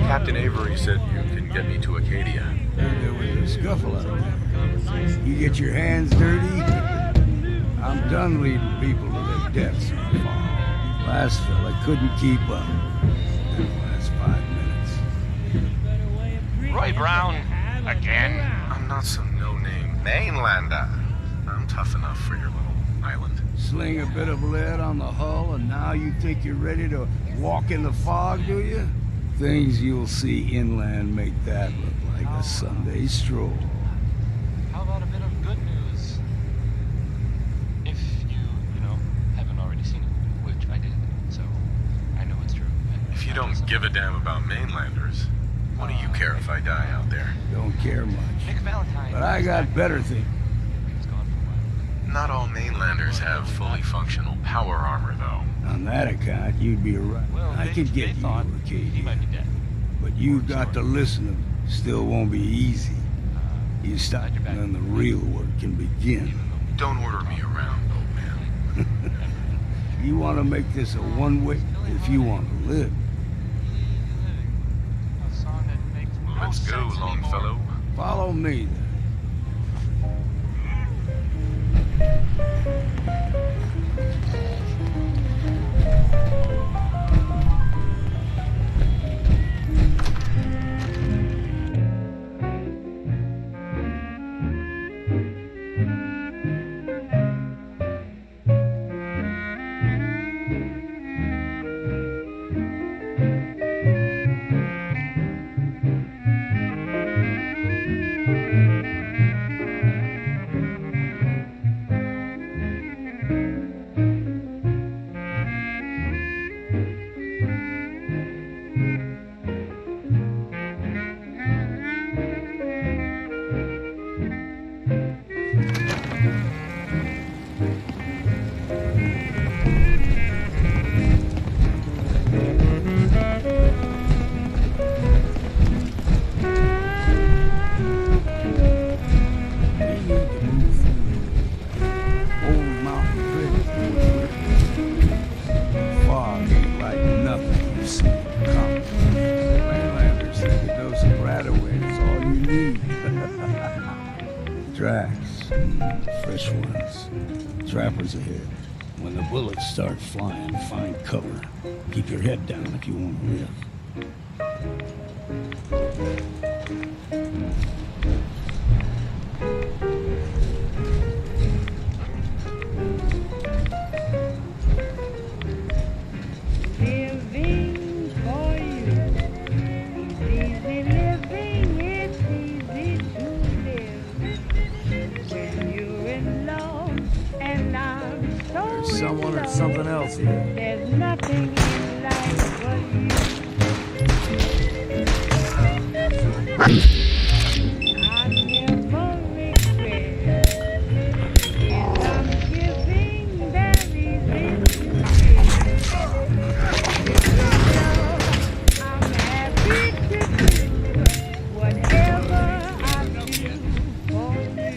Captain Avery said you can get me to Acadia. There was a scuffle out there. You get your hands dirty, I'm done leading people to their deaths on the farm. Last fella couldn't keep up. In the last 5 minutes. Roy Brown, again? I'm not some no-name mainlander. I'm tough enough for your little island. Sling a bit of lead on the hull, and now you think you're ready to walk in the fog, do you? Things you'll see inland make that look like a Sunday stroll. How about a bit of good news? If you haven't already seen it, which I did, so I know it's true. If you don't give a damn about mainlanders, what do you care if I die out there? Don't care much. Nick Valentine. But I got better things. He was gone for a while. Not all mainlanders have fully functional power armor, though. On that account, you'd be right. Well, I could get you to he might Acadia. be dead. But you've got to listen to me. Still won't be easy. You stop, and then the real work can begin. Don't order me around, old man. You want to make this a one-way if you want to live. A song that makes no Let's go, sense Longfellow. anymore. Follow me, then. Tracks, fresh ones. Trappers ahead. When the bullets start flying, find cover. Keep your head down if you want to live. Someone or something else here. There's nothing in life but you. I never regret. And I'm giving very little to give. I'm happy to do whatever I do for you.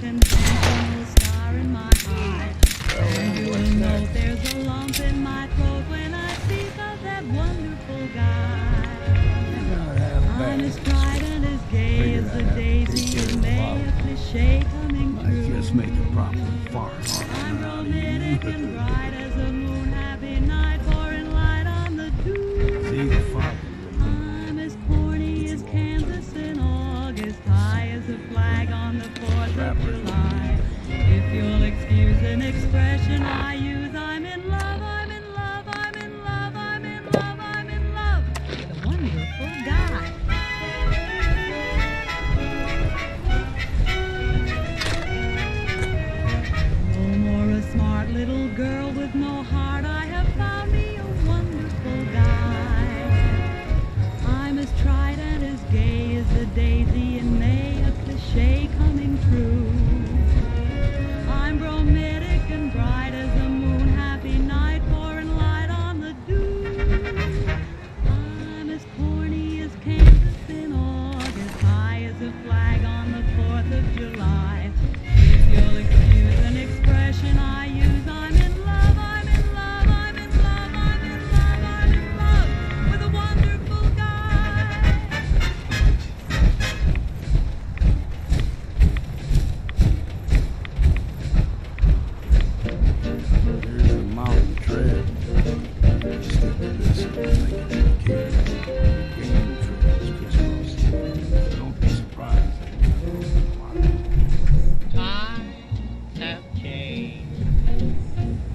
sensational star in my eye. And you will know there's a lump in my throat when I speak of that wonderful guy. I'm as bright and as gay as a daisy in May, a cliche coming true. Just make a proper farce. I'm romantic and bright as a moon, happy night, pouring light on the dew. See the father. I'm as corny as Kansas in August, high as a flag on the 4th of July. If you'll excuse an expression I use, I'm in love, I'm in love, I'm in love, I'm in love, I'm in love with a wonderful guy. No more a smart little girl with no heart, I have found me a wonderful guy. I'm as tried and as gay as a daisy in May, a cliche coming true. I'm romantic and bright as a moon, happy night, pouring light on the dew. I'm as corny as Kansas in August, high as a flag on the 4th of July. If you'll excuse an expression I use, I'm in love, I'm in love, I'm in love, I'm in love, I'm in love with a wonderful guy. Here's a mountain tread. Stick to this and make it okay. Game trails, crisscross. Don't be surprised. Times have changed,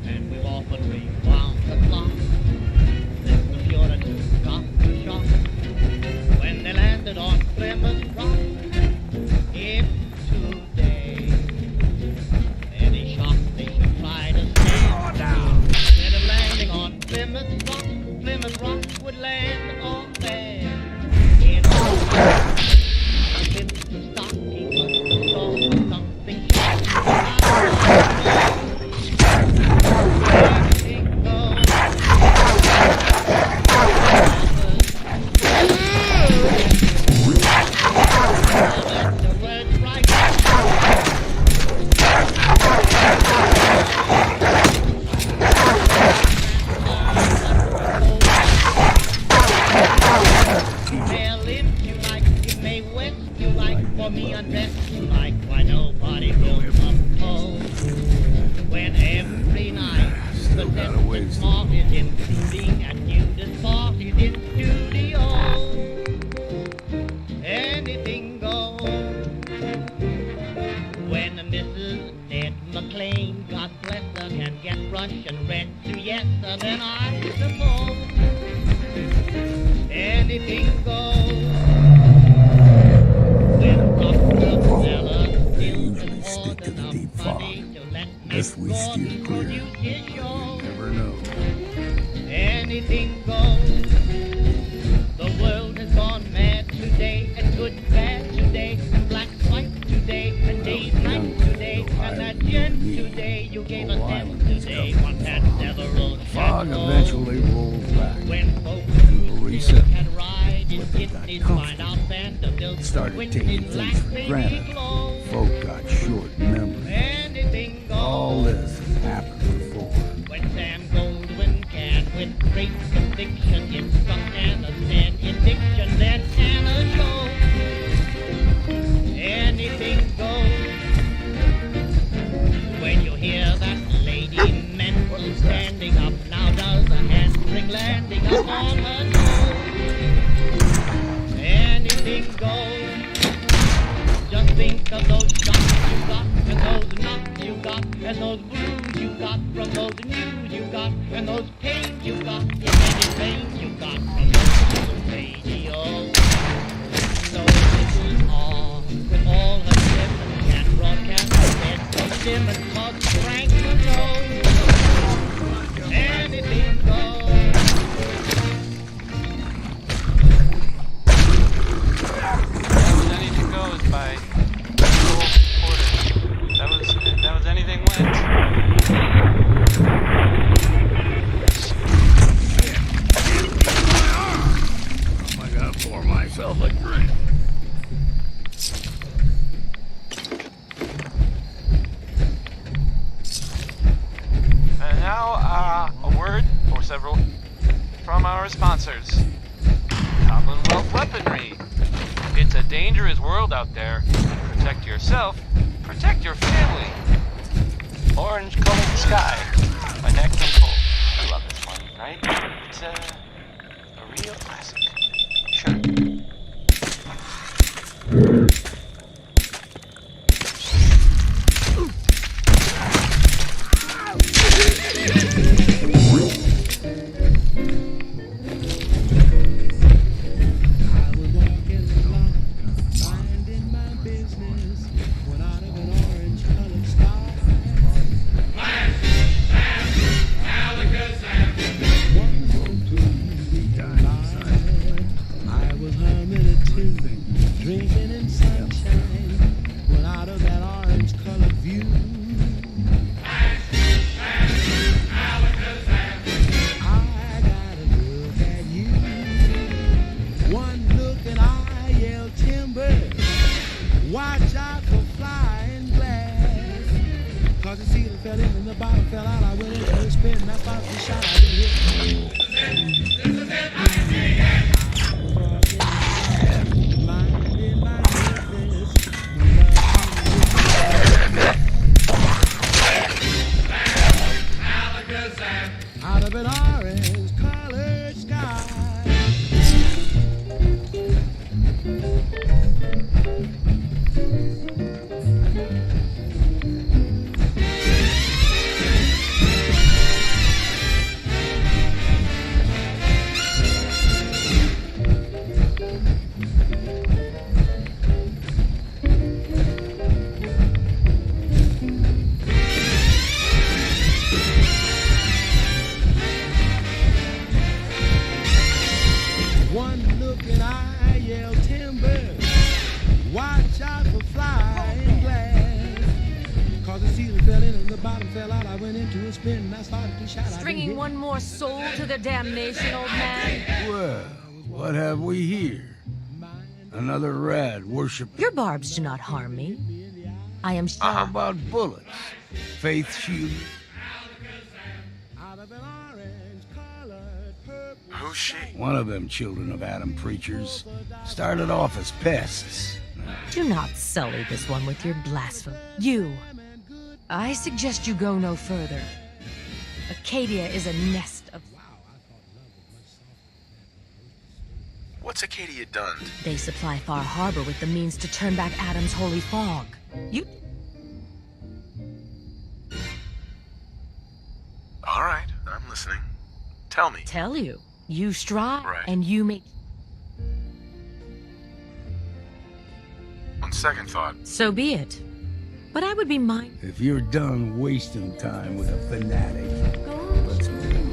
and we've often rewound the clock. Since the Puritans got the shock when they landed on Plymouth Rock. If today any shock they should try to stand, instead of landing on Plymouth Rock would land on there. In the stocking was saw something for me unless you like, why nobody will come home. When every night the Letsplay small is intruding and nudist parties in studio, anything goes. When Mrs. Ned McLean, God bless her, can get Russian red to yes, then I suppose anything goes. Stick to the deep fog. If we steer clear, you never know. Anything goes. The world has gone mad today, and good, bad today, and black, white today, and day, night today, and that gent today. You gave us them today. Once had several fog eventually rolls back. When folks reset. can ride in Disney's find out Vanderbilt, Started taking things for granted. Folk got short memories. Anything goes. All this has happened before. When Sam Goldwyn can, with great conviction, instruct Anna stand in diction, then Anna shows. Anything goes. When you hear that lady mental standing up, now does a handspring landing up on her nose. Anything goes. Just think of those shots you got, and those knocks you got, and those blues you got from those news you got, and those pains you got, and any pains you got from those radio. So this is all, with all her different can broadcast her head so dim and cause Frank to know. Anything goes. Anything goes by Cole Porter. That was anything went. I gotta pour myself a drink. several from our sponsors. Commonwealth Weaponry. It's a dangerous world out there. Protect yourself, protect your family. Orange Colored Sky by Nat King Cole. I love this one, right? It's a real classic. Sure. Watch out for flying glass. Cause the ceiling fell in and the bottom fell out. I went into a spin and I started to shout. I didn't minding my business. Out of an orange colored sky. One look and I yell timber. Watch out for flying glass. Cause the ceiling fell in and the bottom fell out. I went into a spin and I started to shout. Stringing one more soul to their damnation, old man. Well, what have we here? Another rad worship. Your barbs do not harm me. I am How about bullets? Faith shield. Out of an orange colored purple. Who's she? One of them children of Adam preachers started off as pests. Do not sully this one with your blasphemy. You. I suggest you go no further. Acadia is a nest of... What's Acadia done? They supply Far Harbor with the means to turn back Adam's holy fog. You... All right, I'm listening. Tell me. Tell you. You strive, Right. and you make... On second thought, So be it. But I would be mindful. If you're done wasting time with a fanatic, let's move.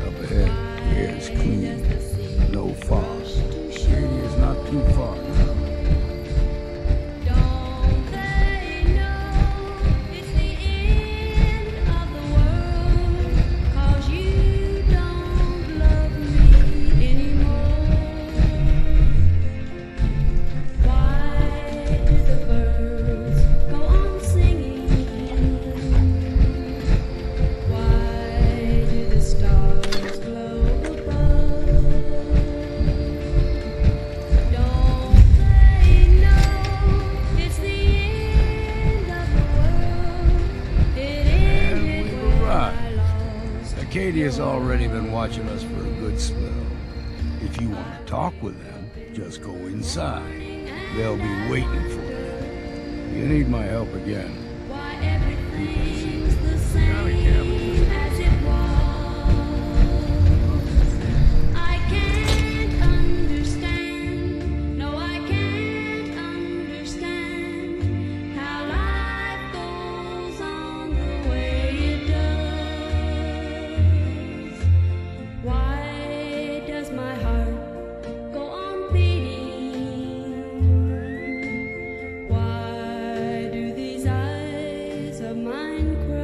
Up ahead, the air's clean. No fog. Acadia's not too far now. Don't they know it's the end of the world? 'Cause you don't love me anymore. Why do the birds go on singing? Why do the stars glow above? Don't they know it's the end of the world? It And ended we've when I arrived. lost. Acadia's already been watching us for a good spell. If you want to talk with them, just go inside. They'll be waiting for you. You need my help again. Why everything's the same as it was. I can't understand. No, I can't understand how life goes on the way it does. Why does my heart go on beating? Why do these eyes of mine cry?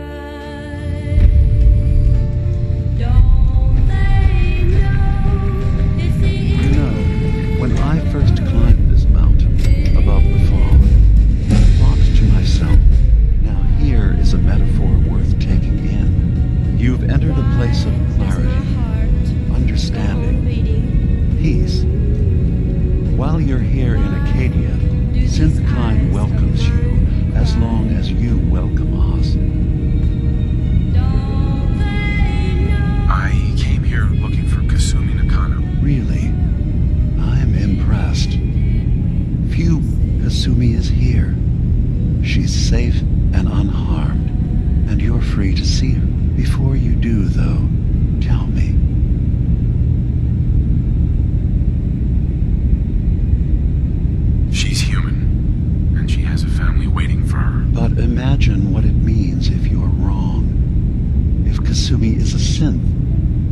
safe and unharmed, and you're free to see her. Before you do, though, tell me. She's human, and she has a family waiting for her. But imagine what it means if you're wrong. If Kasumi is a synth,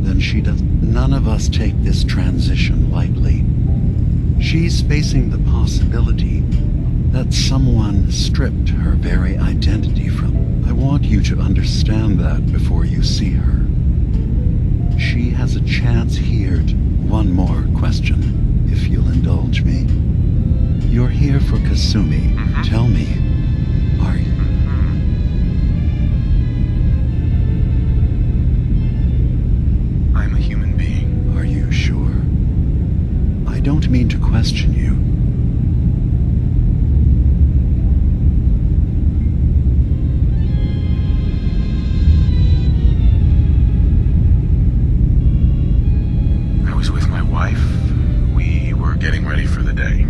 then she does. None of us take this transition lightly. She's facing the possibility that someone stripped her very identity from her. I want you to understand that before you see her. She has a chance here to... One more question, if you'll indulge me. You're here for Kasumi. Tell me, are you... I'm a human being. Are you sure? I don't mean to question you. I was with my wife. We were getting ready for the day.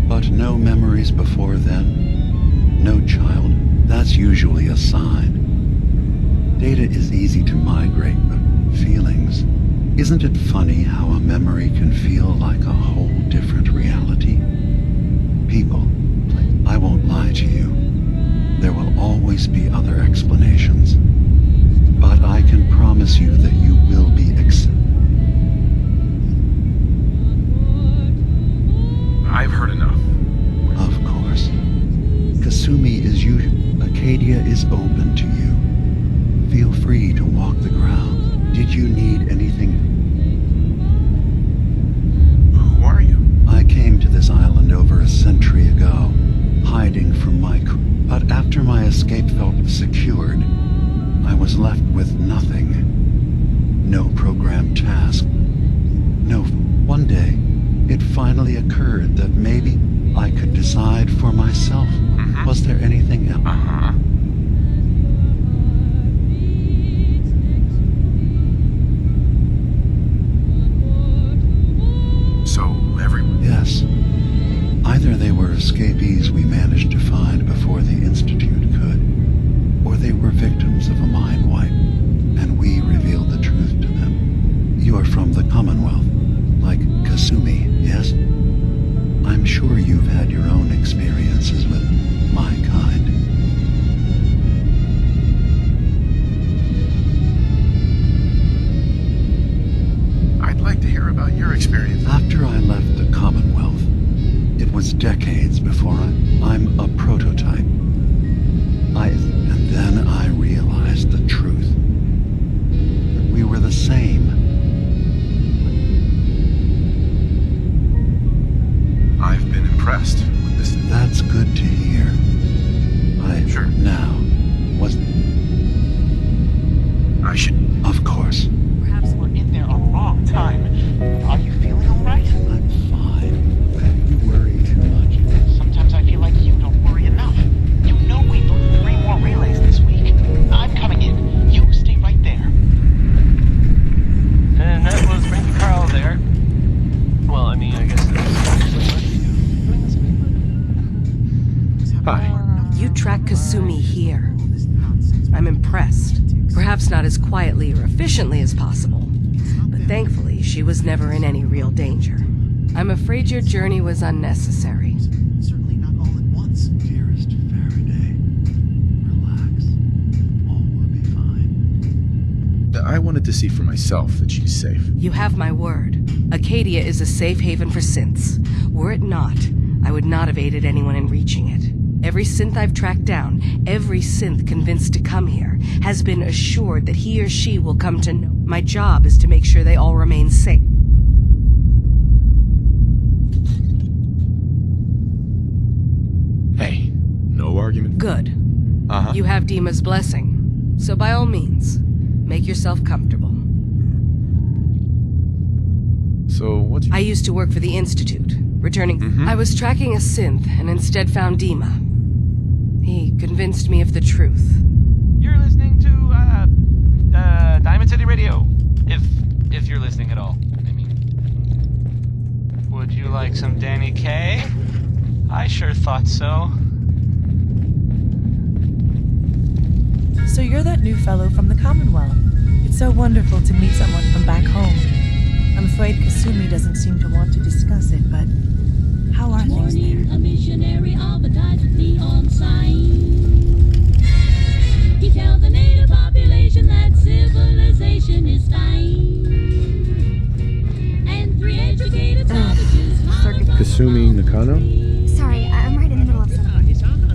But no memories before then? No child? That's usually a sign. Data is easy to migrate, but feelings... Isn't it funny how a memory can feel like a whole different reality? People, I won't lie to you. There will always be other explanations. But I can promise you that you will be I've heard enough. Of course. Kasumi is you. Acadia is open to you. Feel free to walk the grounds. Did you need anything? Who are you? I came to this island over a century ago, hiding from my but after my escape felt secured, I was left with nothing. No programmed task. No, one day, it finally occurred that maybe I could decide for myself. Was there anything else? Yes. Either they were escapees we managed to find before the Institute could, or they were victims of a mind wipe, and we revealed the truth to them. You are from the Commonwealth, like Kasumi, yes? I'm sure you've had your own experiences with my kind. I'd like to hear about your experience. After I left the Commonwealth, it was decades before I'm a prototype. And then I realized the truth. That we were the same. I've been impressed with this. That's good to hear. Sure. Now, I should... Of course. Perhaps we're in there a long time. Are you feeling all right? I'm fine. You worry too much. Sometimes I feel like you don't worry enough. You know we blew 3 more relays this week. I'm coming in. You stay right there. And that was Randy Carl there. Well, I mean, I guess it was actually... Hi. You track Kasumi here. I'm impressed. Perhaps not as quietly or efficiently as possible, but thankfully she was never in any real danger. I'm afraid your journey was unnecessary. Certainly not all at once. Dearest Faraday, relax. All will be fine. I wanted to see for myself that she's safe. You have my word. Acadia is a safe haven for synths. Were it not, I would not have aided anyone in reaching it. Every synth I've tracked down, every synth convinced to come here, has been assured that he or she will come to know. My job is to make sure they all remain safe. Hey, no argument. Good. You have Dima's blessing. So by all means, make yourself comfortable. So what's... I used to work for the Institute, returning... I was tracking a synth and instead found Dima. He convinced me of the truth. You're listening to, Diamond City Radio. If you're listening at all, I mean. Would you like some Danny Kaye? I sure thought so. So you're that new fellow from the Commonwealth. It's so wonderful to meet someone from back home. I'm afraid Kasumi doesn't seem to want to discuss it, but how are things there? A missionary advertised with neon sign. He tells the native population that civilization is dying. And 3 educated savages Kasumi Nakano? Sorry, I'm right in the middle of something.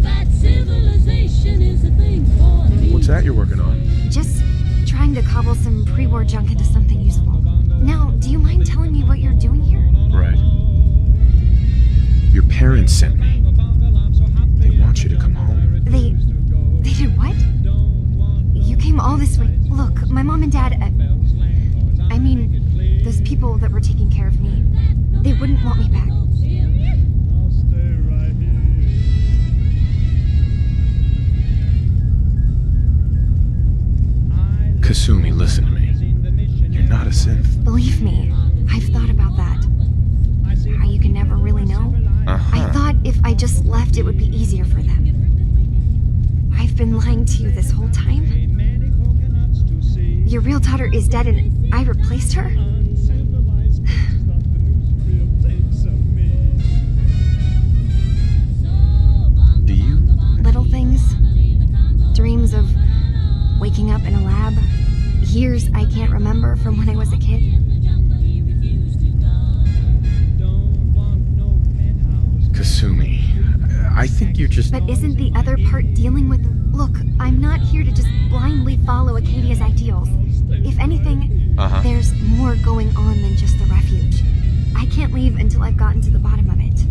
that civilization is a thing for me. What's that you're working on? Just trying to cobble some pre-war junk into something useful. Now, do you mind telling me what you're doing here? Right. Your parents sent me. They want you to come home. They did what? You came all this way. Look, my mom and dad, I mean, those people that were taking care of me, they wouldn't want me back. Kasumi, listen to me. You're not a synth. Believe me, I've thought about that. How you can never really know? I thought if I just left, it would be easier for them. I've been lying to you this whole time. Your real daughter is dead and I replaced her? Do you? Little things. Dreams of waking up in a lab. Years I can't remember from when I was a kid. Kasumi, I think you're just... But isn't the other part dealing with... Look, I'm not here to just blindly follow Acadia's ideals. If anything, there's more going on than just the refuge. I can't leave until I've gotten to the bottom of it.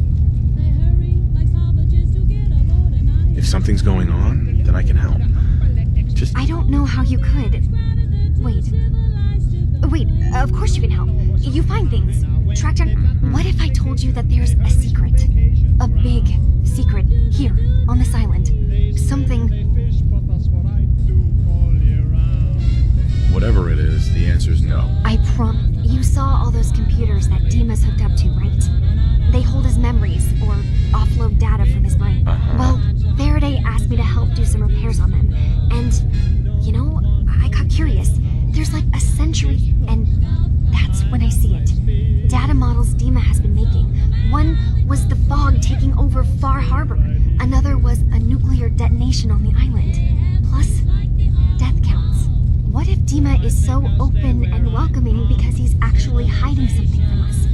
If something's going on, then I can help. Just... I don't know how you could. Wait, of course you can help. You find things. Track down... What if I told you that there's a secret? A big secret here, on this island. Something... Whatever it is, the answer's no. I promise. You saw all those computers that Dima's hooked up to, right? They hold his memories, or offload data from his brain. Well, Faraday asked me to help do some repairs on them. And, you know, I got curious. There's like a century, and that's when I see it. Data models Dima has been making. One was the fog taking over Far Harbor. Another was a nuclear detonation on the island. Plus, death counts. What if Dima is so open and welcoming because he's actually hiding something from us?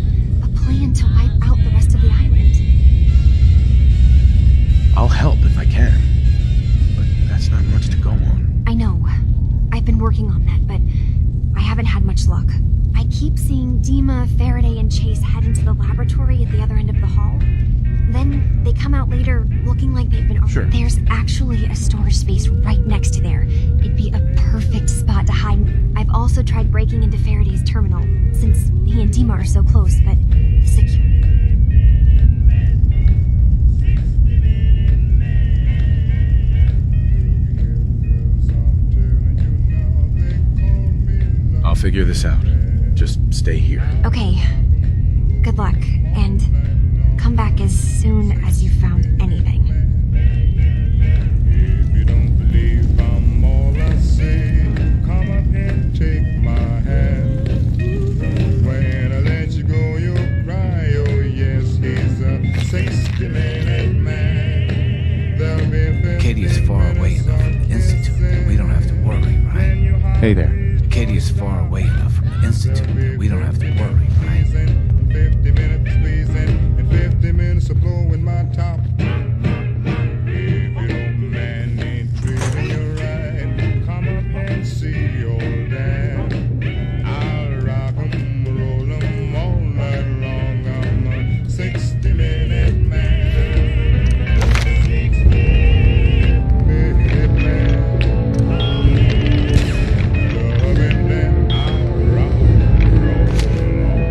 A plan to wipe out the rest of the island. I'll help if I can. But that's not much to go on. I know. I've been working on that, but I haven't had much luck. I keep seeing Dima, Faraday, and Chase head into the laboratory at the other end of the hall. Then they come out later looking like they've been... Sure. There's actually a storage space right next to there. It'd be a perfect spot to hide. I've also tried breaking into Faraday's terminal, since he and Dima are so close, but secure. I'll figure this out. Just stay here. Okay. Good luck, and come back as soon as you've found anything. If you don't believe I'm all I say, come up and take my hand. When I let you go, you'll cry. Oh yes, he's a 60-minute man. There'll be a Katie's far away enough from the Institute that we don't have to worry, right? Hey there. Katie's far away enough from the Institute that we don't have to worry, right? 50 minutes squeezing and 50 minutes of blowing my top. If your man ain't treating you right, come up and see old dad. I'll rock 'em, roll 'em all night long. I'm a 60-minute man. 60-minute man. Loving them, I'll rock 'em, roll 'em all.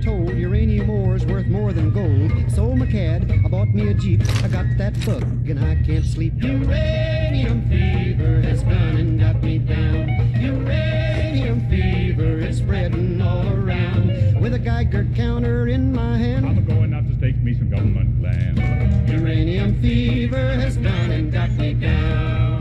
told uranium ore's worth more than gold. Sold my cad, I bought me a Jeep, I got that bug and I can't sleep. Uranium fever has done and got me down. Uranium fever, it's spreading all around. With a Geiger counter in my hand, I'm going out to stake me some government land. uranium fever has done and got me down.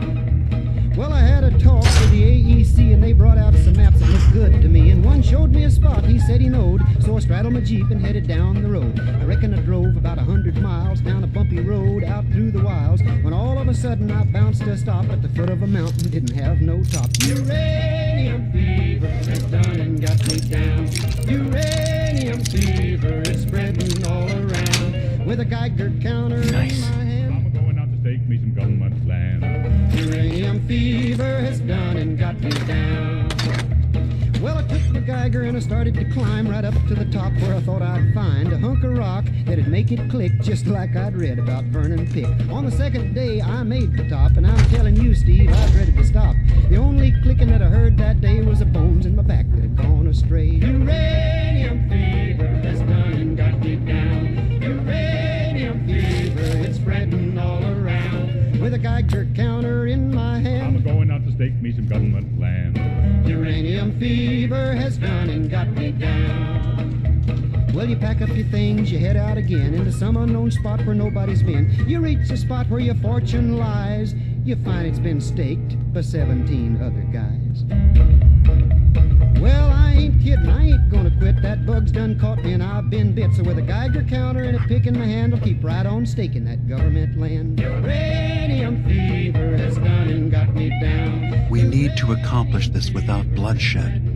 Well, I had a talk with the AEC and they brought out some maps that looked good to me. And one showed me a spot he said he knowed, so I straddled my Jeep and headed down the road. I reckon I drove about 100 miles down a bumpy road out through the wilds, when all of a sudden I bounced to a stop at the foot of a mountain, didn't have no top. Uranium fever has done and got me down. Uranium fever is spreading all around. With a Geiger counter in my hand, I'm going out to stake me some government land. uranium fever has done and got me down. Well, I took the Geiger and I started to climb right up to the top where I thought I'd find a hunk of rock that'd make it click just like I'd read about Vernon Pick. On the second day I made the top, and I'm telling you, Steve, I dreaded to stop. The only clicking that I heard that day was the bones in my back that had gone astray. Uranium fever has done and got me down. Uranium fever, it's spreading all around. With a Geiger counter in my hand, I'm going out to stake me some government land. uranium fever has done and got me down. Well, you pack up your things, you head out again into some unknown spot where nobody's been. You reach the spot where your fortune lies. You find it's been staked by 17 other guys. Well, I ain't kidding, I ain't gonna quit. That bug's done caught me and I've been bit. So with a Geiger counter and a pick in my hand, I'll keep right on staking that government land. Uranium fever has done and got me down. We need to accomplish this without bloodshed.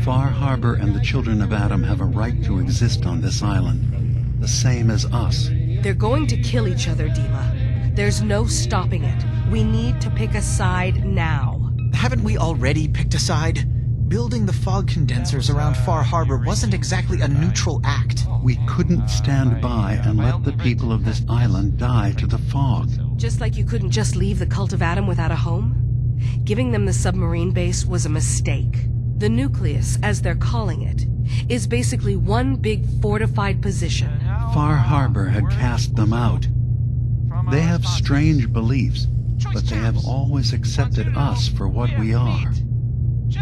Far Harbor and the children of Adam have a right to exist on this island, the same as us. They're going to kill each other, Dima. There's no stopping it. We need to pick a side now. Haven't we already picked a side? Building the fog condensers around Far Harbor wasn't exactly a neutral act. We couldn't stand by and let the people of this island die to the fog. Just like you couldn't just leave the Cult of Adam without a home? Giving them the submarine base was a mistake. The nucleus, as they're calling it, is basically one big fortified position. Far Harbor had cast them out. They have strange beliefs, but they have always accepted us for what we are.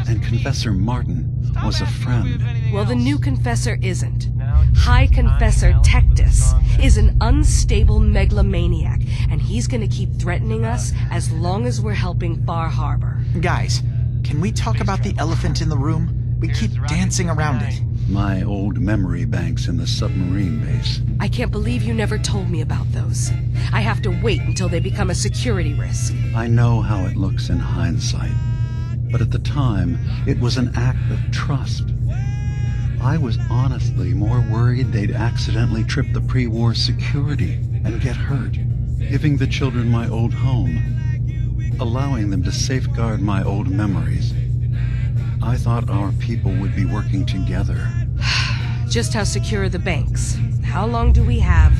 And Confessor Martin was a friend. Well, the new Confessor isn't. High Confessor Tectus is an unstable megalomaniac, and he's gonna keep threatening us as long as we're helping Far Harbor. Guys, can we talk about the elephant in the room? We keep dancing around it. My old memory banks in the submarine base. I can't believe you never told me about those. I have to wait until they become a security risk. I know how it looks in hindsight, but at the time, it was an act of trust. I was honestly more worried they'd accidentally trip the pre-war security and get hurt, giving the children my old home, allowing them to safeguard my old memories. I thought our people would be working together. Just how secure are the banks? How long do we have?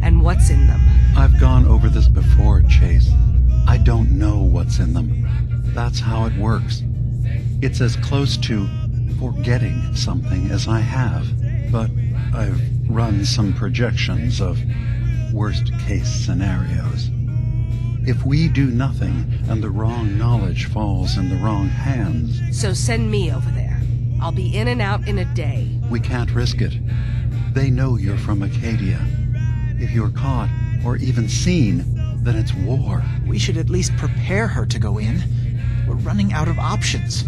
And what's in them? I've gone over this before, Chase. I don't know what's in them. That's how it works. It's as close to forgetting something as I have, but I've run some projections of worst-case scenarios. If we do nothing and the wrong knowledge falls in the wrong hands... So send me over there. I'll be in and out in a day. We can't risk it. They know you're from Acadia. If you're caught, or even seen, then it's war. We should at least prepare her to go in. We're running out of options.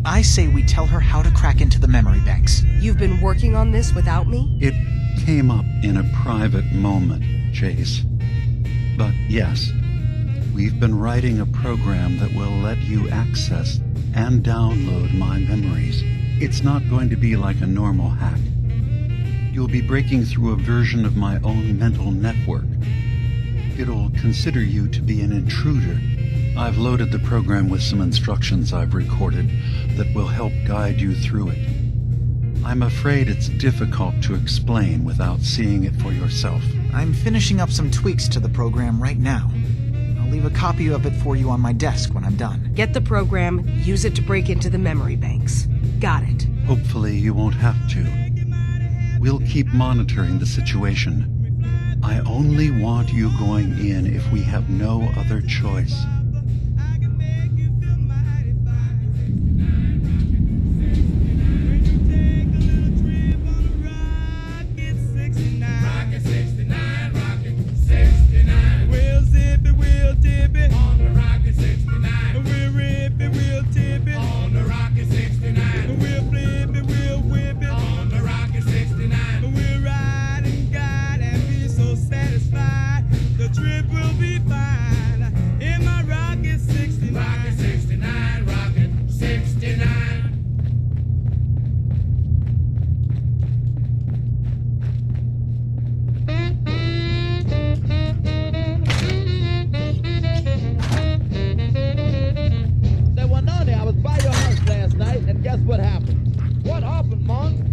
I say we tell her how to crack into the memory banks. You've been working on this without me? It came up in a private moment, Chase. But yes, we've been writing a program that will let you access and download my memories. It's not going to be like a normal hack. You'll be breaking through a version of my own mental network. It'll consider you to be an intruder. I've loaded the program with some instructions I've recorded that will help guide you through it. I'm afraid it's difficult to explain without seeing it for yourself. I'm finishing up some tweaks to the program right now. I'll leave a copy of it for you on my desk when I'm done. Get the program, use it to break into the memory banks. Got it. Hopefully you won't have to. We'll keep monitoring the situation. I only want you going in if we have no other choice.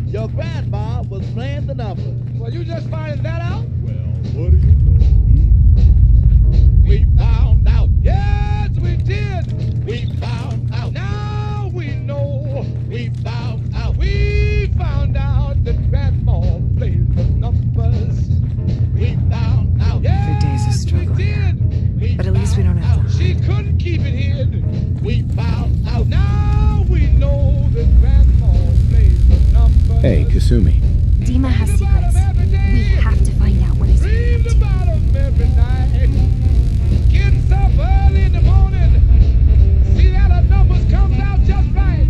Your grandma was playing the number. Well, you just finding that out? Well, what do you know? We found out. Yes, we did. We found out. Now we know. We found out. We found out that grandma plays the numbers. We found out. Yes, The days of struggle we did. But at least we don't have to She hide. couldn't keep it hidden. We found out. Now we know that grandma plays the numbers. Hey, Kasumi. Dima has secrets. We have to find out what he's Dreamed about them every night. Getting up early in the morning. See that her numbers comes out just right.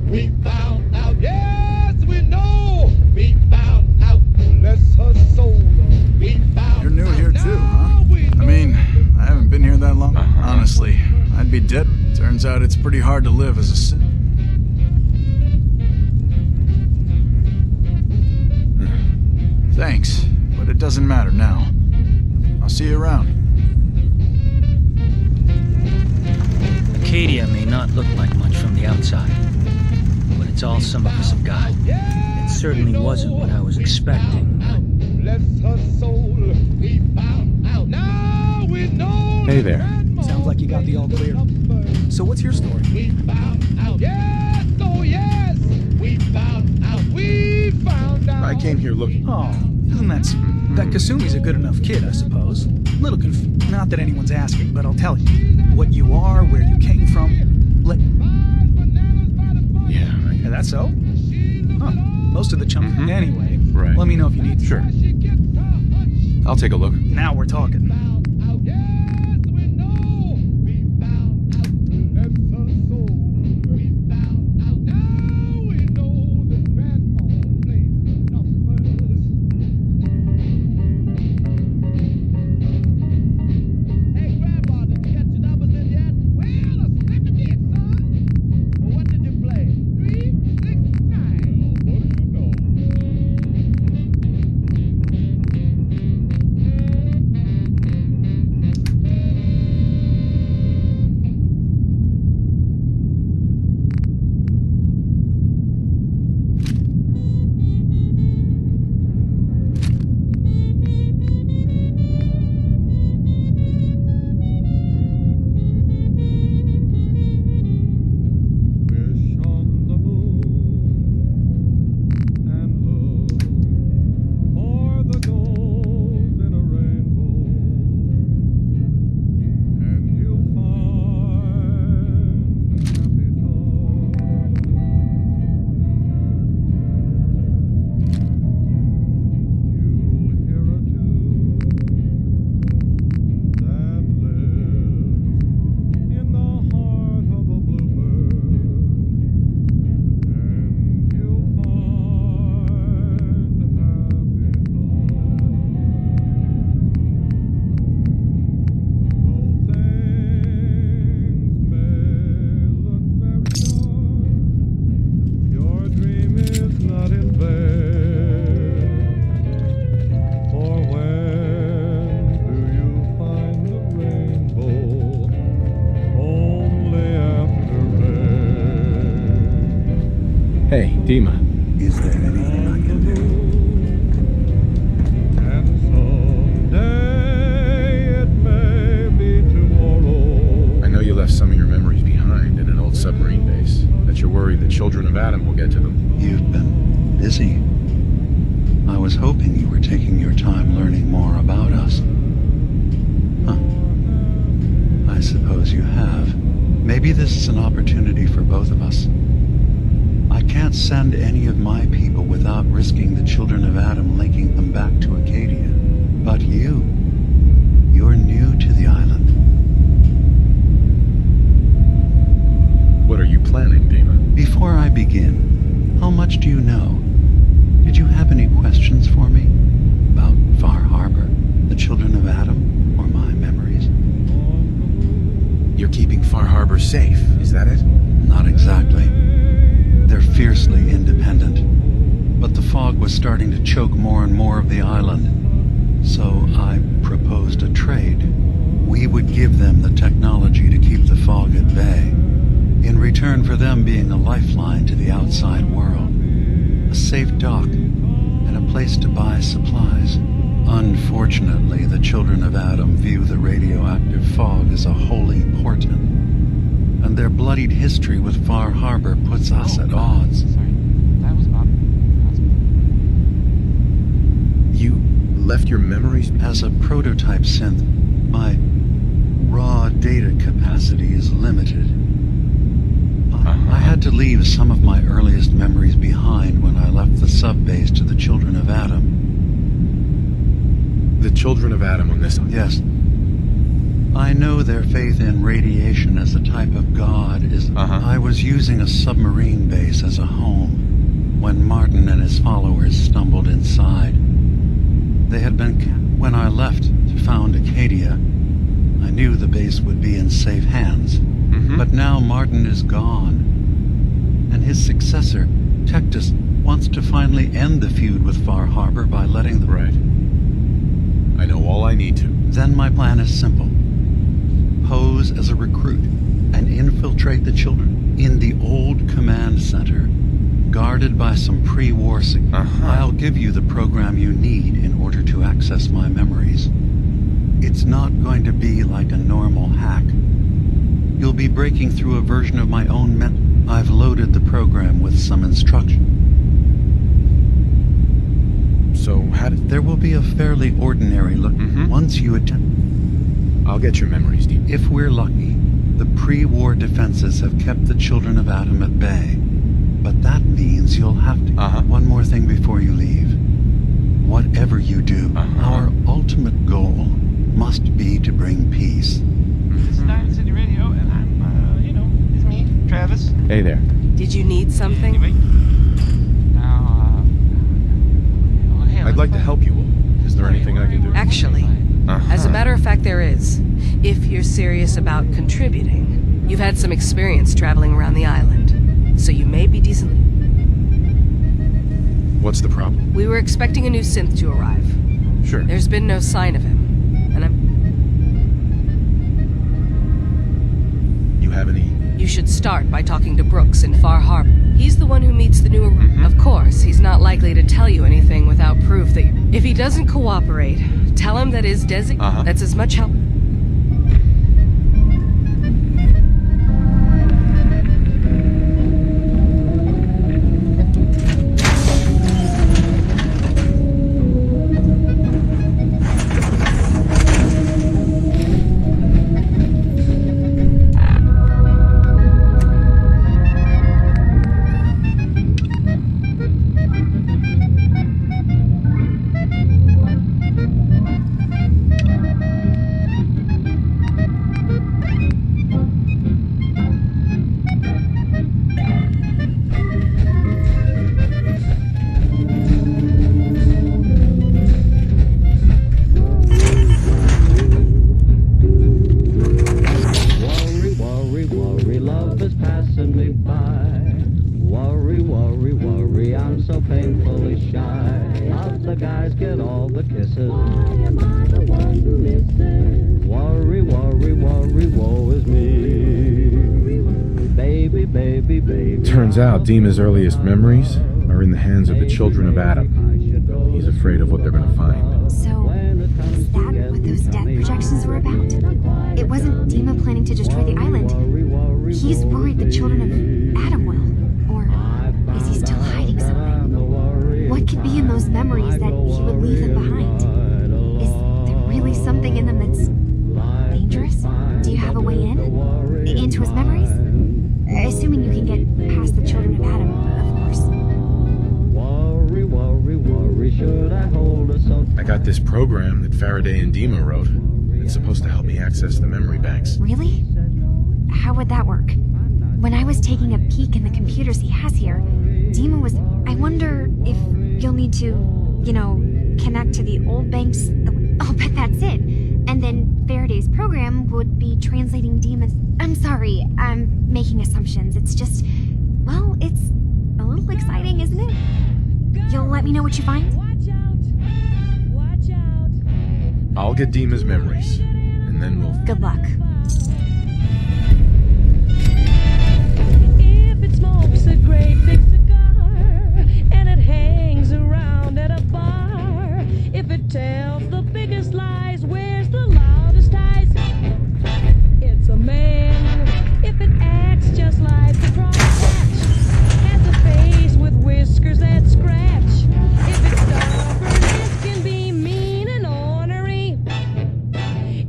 We found out. Yes, we know. We found out. Bless her soul. We found You're new here too, huh? I mean, I haven't been here that long. Honestly, I'd be dead. Turns out it's pretty hard to live as a Sith. Thanks, but it doesn't matter now. I'll see you around. Acadia may not look like much from the outside, but it's all some of us have got. It certainly wasn't what I was expecting. Bless her soul. We found out. Now we know. Hey there. Sounds like you got the all clear. So what's your story? We found out. Yes, oh yes. We found out. We found out. I came here looking. Oh, isn't that Kasumi's a good enough kid, I suppose. Little not that anyone's asking, but I'll tell you. What you are, where you came from. Yeah, Is that so? Huh. Most of the chumps anyway. Right. Let me know if you need. Sure. I'll take a look. Now we're talking. Hey, Dima. Is there anything I can do? I know you left some of your memories behind in an old submarine base. That you're worried the children of Adam will get to them. You've been busy. I was hoping you were taking your time learning more about us. Huh. I suppose you have. Maybe this is an opportunity for both of us. I can't send any of my people without risking the children of Adam linking them back to Acadia. But you're new to the island. What are you planning, Dima? Before I begin, how much do you know? Did you have any questions for me? About Far Harbor, the children of Adam, or my memories? You're keeping Far Harbor safe, is that it? Not exactly. They're fiercely independent, but the fog was starting to choke more and more of the island. So I proposed a trade. We would give them the technology to keep the fog at bay, in return for them being a lifeline to the outside world, a safe dock, and a place to buy supplies. Unfortunately, the children of Adam view the radioactive fog as a holy portent, and their bloodied history with Far Harbor puts us at odds. That was about... You left your memories? As a prototype synth, my raw data capacity is limited. I had to leave some of my earliest memories behind when I left the sub-base to the children of Adam. The children of Adam on this... Yes. I know their faith in radiation as a type of god is... I was using a submarine base as a home when Martin and his followers stumbled inside. They had been... When I left to found Acadia, I knew the base would be in safe hands. But now Martin is gone. And his successor, Tectus, wants to finally end the feud with Far Harbor by letting them... Right. I know all I need to. Then my plan is simple. Pose as a recruit and infiltrate the children in the old command center, guarded by some pre-war I'll give you the program you need in order to access my memories. It's not going to be like a normal hack. You'll be breaking through a version of my own I've loaded the program with some instruction. So how did... There will be a fairly ordinary look once you attempt... I'll get your memories, Deep. If we're lucky, the pre-war defenses have kept the children of Adam at bay. But that means you'll have to... One more thing before you leave. Whatever you do, our ultimate goal must be to bring peace. This is Diamond City Radio, and I'm, it's me, Travis. Hey there. Did you need something? I'd like to help you all. Is there anything I can do? Actually, as a matter of fact, there is. If you're serious about contributing. You've had some experience traveling around the island, so you may be decently... What's the problem? We were expecting a new synth to arrive. Sure. There's been no sign of him, and You have any... You should start by talking to Brooks in Far Harbor. He's the one who meets the new... Of course, he's not likely to tell you anything without proof that... If he doesn't cooperate, tell him that his that's as much help... Turns out Dima's earliest memories are in the hands of the children of Adam. He's afraid of what they're gonna find. So, is that what those death projections were about? It wasn't Dima planning to destroy the island. He's worried the children of Adam will. Or is he still hiding something? What could be in those memories memories that he would leave them behind. Is there really something in them that's dangerous? Do you have a way in? Into his memories? Assuming you can get past the children of Adam, of course. I got this program that Faraday and Dima wrote. It's supposed to help me access the memory banks. Really? How would that work? When I was taking a peek in the computers he has here, Dima was... I wonder if you'll need to, connect to the old banks... I'll bet that's it. And then Faraday's program would be translating Dima's... I'm sorry, I'm making assumptions. It's just... Well, it's a little exciting, isn't it? You'll let me know what you find? I'll get Dima's memories, and then we'll... Good luck. If it smokes a great big cigar and it hangs around at a bar, if it tells the biggest lies, wears the loudest ties, it's a man. If it acts just like the crosshatch, has a face with whiskers that scratch, if it's stubborn, it can be mean and ornery,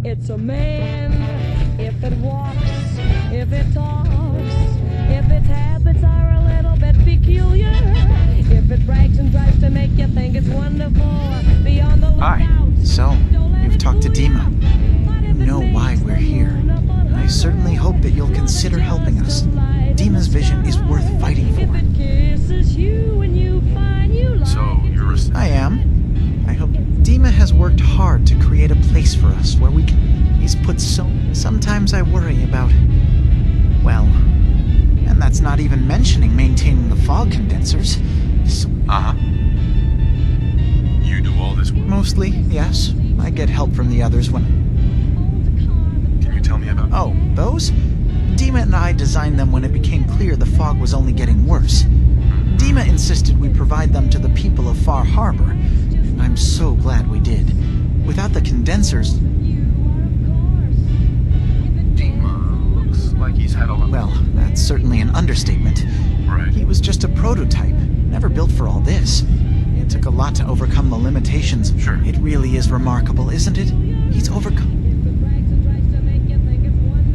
it's a man. If it walks, if it talks, if its habits are a little bit peculiar, if it brags and tries to make you think it's wonderful, beyond the lookout. Hi. So, you've talked to Dima. You know why we're here. I certainly hope that you'll consider helping us. Dima's vision is worth fighting for. So, you're a... I am. I hope Dima has worked hard to create a place for us where we can... He's put so... Sometimes I worry about... Well... And that's not even mentioning maintaining the fog condensers. So... Uh-huh. You do all this work? Mostly, yes. I get help from the others when... Can you tell me about... Oh, those? Dima and I designed them when it became clear the fog was only getting worse. Dima insisted we provide them to the people of Far Harbor, and I'm so glad we did. Without the condensers... Dima looks like he's had a lot... Well, that's certainly an understatement. Right. He was just a prototype, never built for all this. It took a lot to overcome the limitations. Sure. It really is remarkable, isn't it? He's overcome...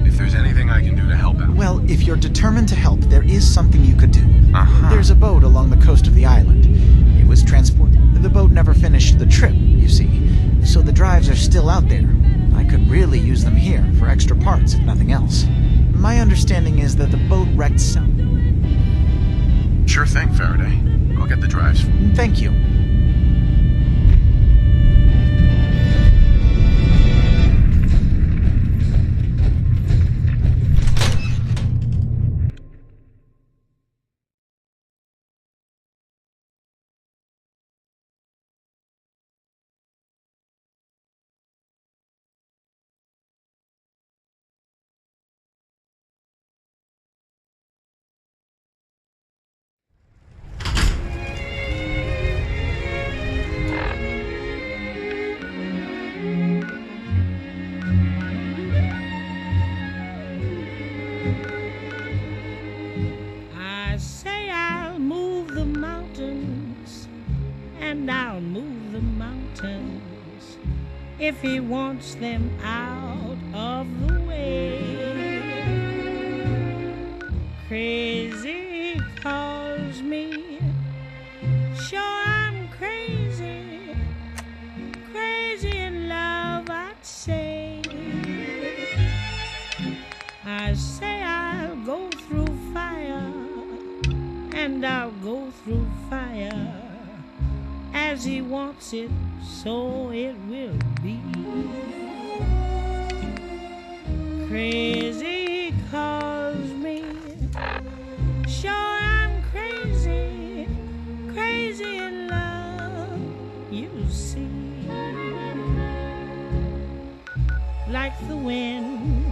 If there's anything I can do to help out... Well, if you're determined to help, there is something you could do. Uh-huh. There's a boat along the coast of the island. It was transported. The boat never finished the trip, you see, so the drives are still out there. I could really use them here for extra parts, if nothing else. My understanding is that the boat wrecked south. Sure thing, Faraday. I'll get the drives. Thank you. I say I'll move the mountains, and I'll move the mountains if he wants them out of the way. Crazy calls me, sure I'm crazy, crazy in love I'd say. I say I'll go through fire, and I'll go through fire. As he wants it, so it will be. Crazy calls me, sure I'm crazy, crazy in love, you see. Like the wind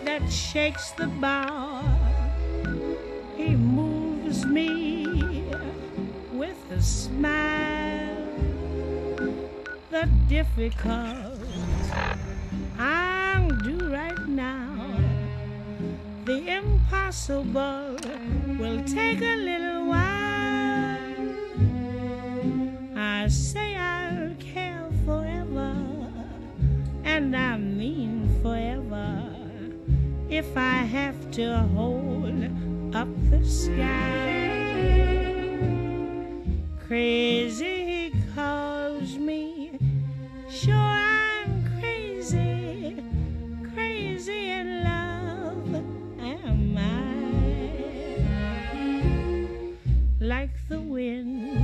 that shakes the bough, he moves me with a smile. The difficult I'll do right now, the impossible will take a little while. I say I'll care forever, and I mean forever, if I have to hold up the sky. Crazy he calls me, sure I'm crazy, crazy in love am I. Like the wind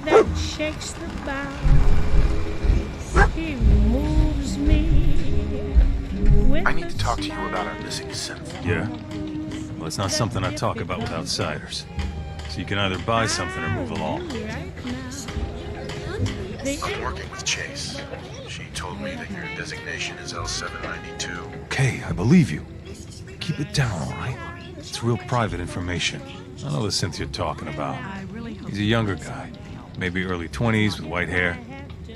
that shakes the bough, he moves me with I need to talk to you about our missing synth. Yeah? Well, it's not something I talk about with outsiders. So you can either buy something or move along. I'm working with Chase. She told me that your designation is L792. Okay, I believe you. Keep it down, all right? It's real private information. I know the synth you're talking about. He's a younger guy, maybe early 20s with white hair.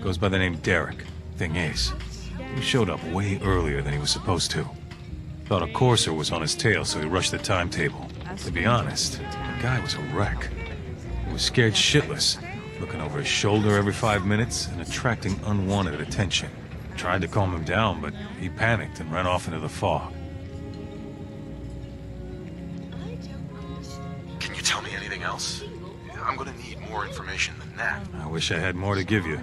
Goes by the name Derek. Thing is, he showed up way earlier than he was supposed to. Thought a courser was on his tail, so he rushed the timetable. To be honest, the guy was a wreck. He was scared shitless, looking over his shoulder every 5 minutes and attracting unwanted attention. Tried to calm him down, but he panicked and ran off into the fog. Can you tell me anything else? I'm gonna need more information than that. I wish I had more to give you.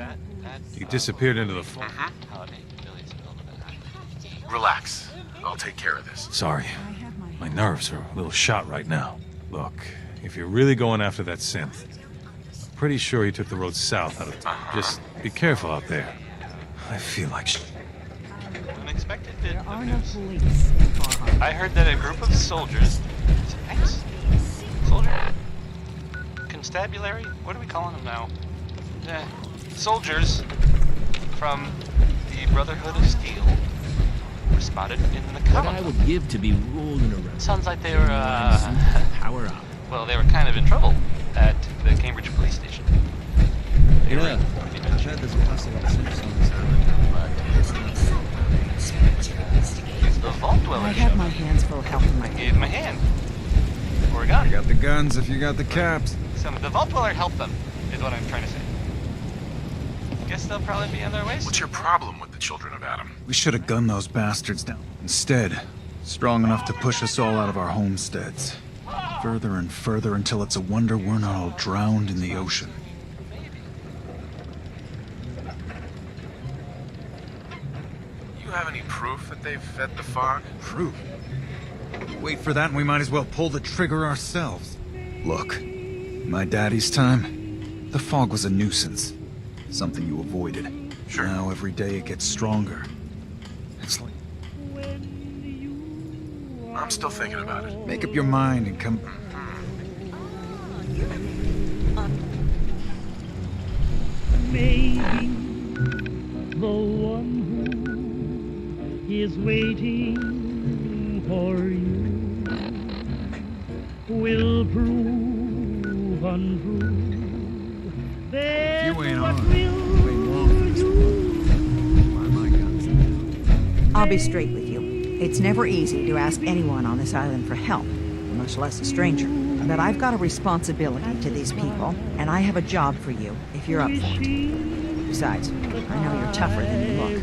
He disappeared into the fog. Relax. I'll take care of this. Sorry. My nerves are a little shot right now. Look, if you're really going after that synth, I'm pretty sure he took the road south out of town. Just be careful out there. I feel like Unexpected bit of news. I heard that a group of soldiers... Thanks. Soldier? Constabulary? What are we calling them now? Soldiers from the Brotherhood of Steel were spotted in the What common. I would give to be rolling around. Sounds like they were, Power up. well, they were kind of in trouble at the Cambridge police station. They were- I've heard there's a passing of synths on this island, The Vault Dweller I have showed my up. hands full helping my Gave him a hand. Or a gun. You got the guns if you got the caps. So the Vault Dweller helped them, is what I'm trying to say. Guess they'll probably be on their way. What's your problem with the Children of Adam? We should have gunned those bastards down. Instead, strong enough to push us all out of our homesteads. Further and further until it's a wonder we're not all drowned in the ocean. You have any proof that they've fed the fog? Proof? Wait for that and we might as well pull the trigger ourselves. Look, in my daddy's time, the fog was a nuisance. Something you avoided. Sure. Now every day it gets stronger. It's like... I'm still thinking about it. Make up your mind and come... Maybe the one who is waiting for you will prove untrue. Then You ain't what on. will I'll be straight with you. It's never easy to ask anyone on this island for help, much less a stranger. But I've got a responsibility to these people, and I have a job for you if you're up for it. Besides, I know you're tougher than you look.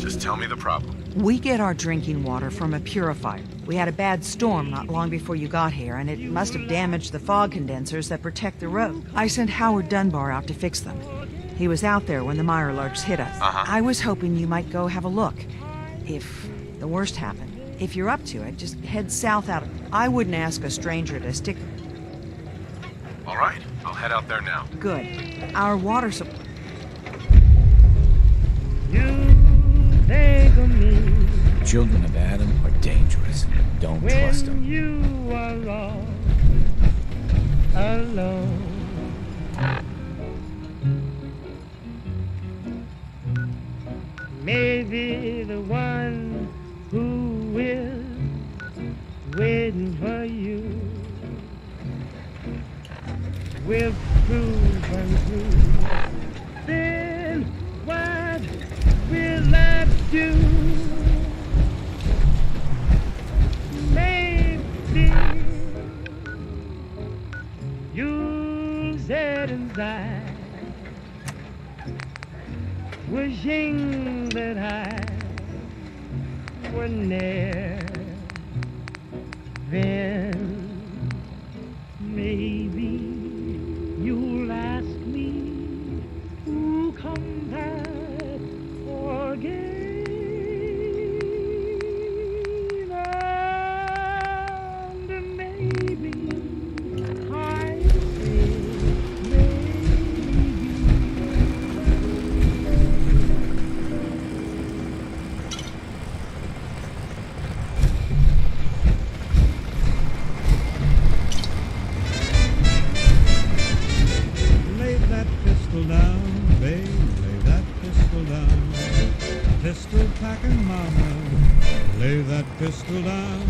Just tell me the problem. We get our drinking water from a purifier. We had a bad storm not long before you got here, and it must have damaged the fog condensers that protect the road. I sent Howard Dunbar out to fix them. He was out there when the Mirelurks hit us. I was hoping you might go have a look. If the worst happened. If you're up to it, just head south out. I wouldn't ask a stranger to stick... All right, I'll head out there now. Good. Our water supply... Children of Adam are dangerous. Don't trust them. you are lost alone. Maybe the one who is waiting for you will prove untrue. Then what will I do? Maybe you'll say die, wishing that I were near. Then maybe you'll ask me who come back again. And maybe I say lay that pistol down, babe, lay that pistol down. Pistol packing mama, lay that pistol down.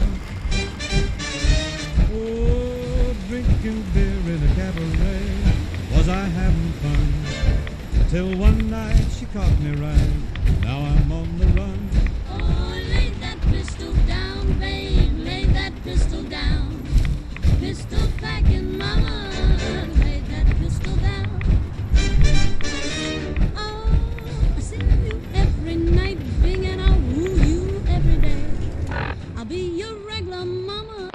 Oh, drinking beer in a cabaret, was I having fun? Till one night she caught me right, now I'm on the run. Oh, lay that pistol down, babe, lay that pistol down. Pistol packing mama, lay that pistol down. Oh, I see you every night, bing, and I'll woo you every day. I'll be your regular mama,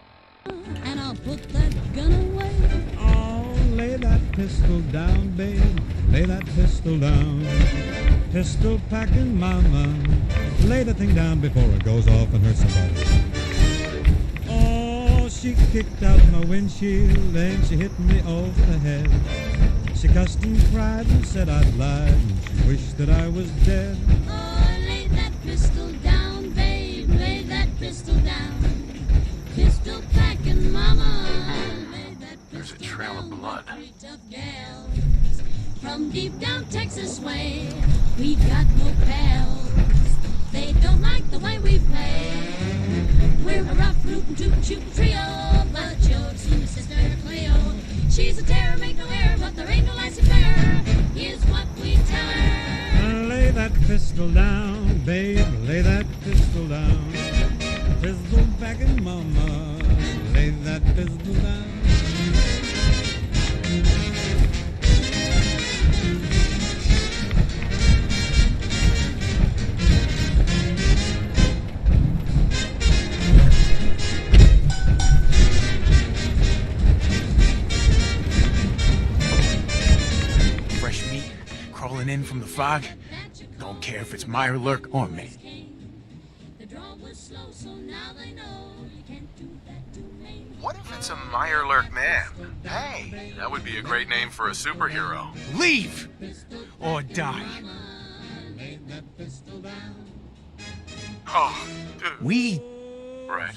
and I'll put that gun away. Oh, lay that pistol down, babe, lay that pistol down. Pistol packing mama, lay the thing down before it goes off and hurts somebody. Oh, she kicked out my windshield and she hit me over the head. She cussed and cried and said I'd lied and she wished that I was dead. Oh, lay that pistol down, babe, lay that pistol down. Pistol packing mama, lay that pistol. There's a trail of blood. Three tough gals from deep down Texas way. We got no pals. They don't like the way we play. We're a rough, rootin', tootin', shootin' trio, but you'll see my sister Cleo. She's a terror, make no error, but there ain't no laissez-faire. Here's what we tell her. Lay that pistol down, babe, lay that pistol down. Pistol packing mama, lay that pistol down. Fresh meat crawling in from the fog. Don't care if it's Meyer Lurk or me. The draw was slow, so now they know you can't do that to me. What if it's a Meyer Lurk man? Hey, that would be a great name for a superhero. Leave or die. Oh, dude. We. Right.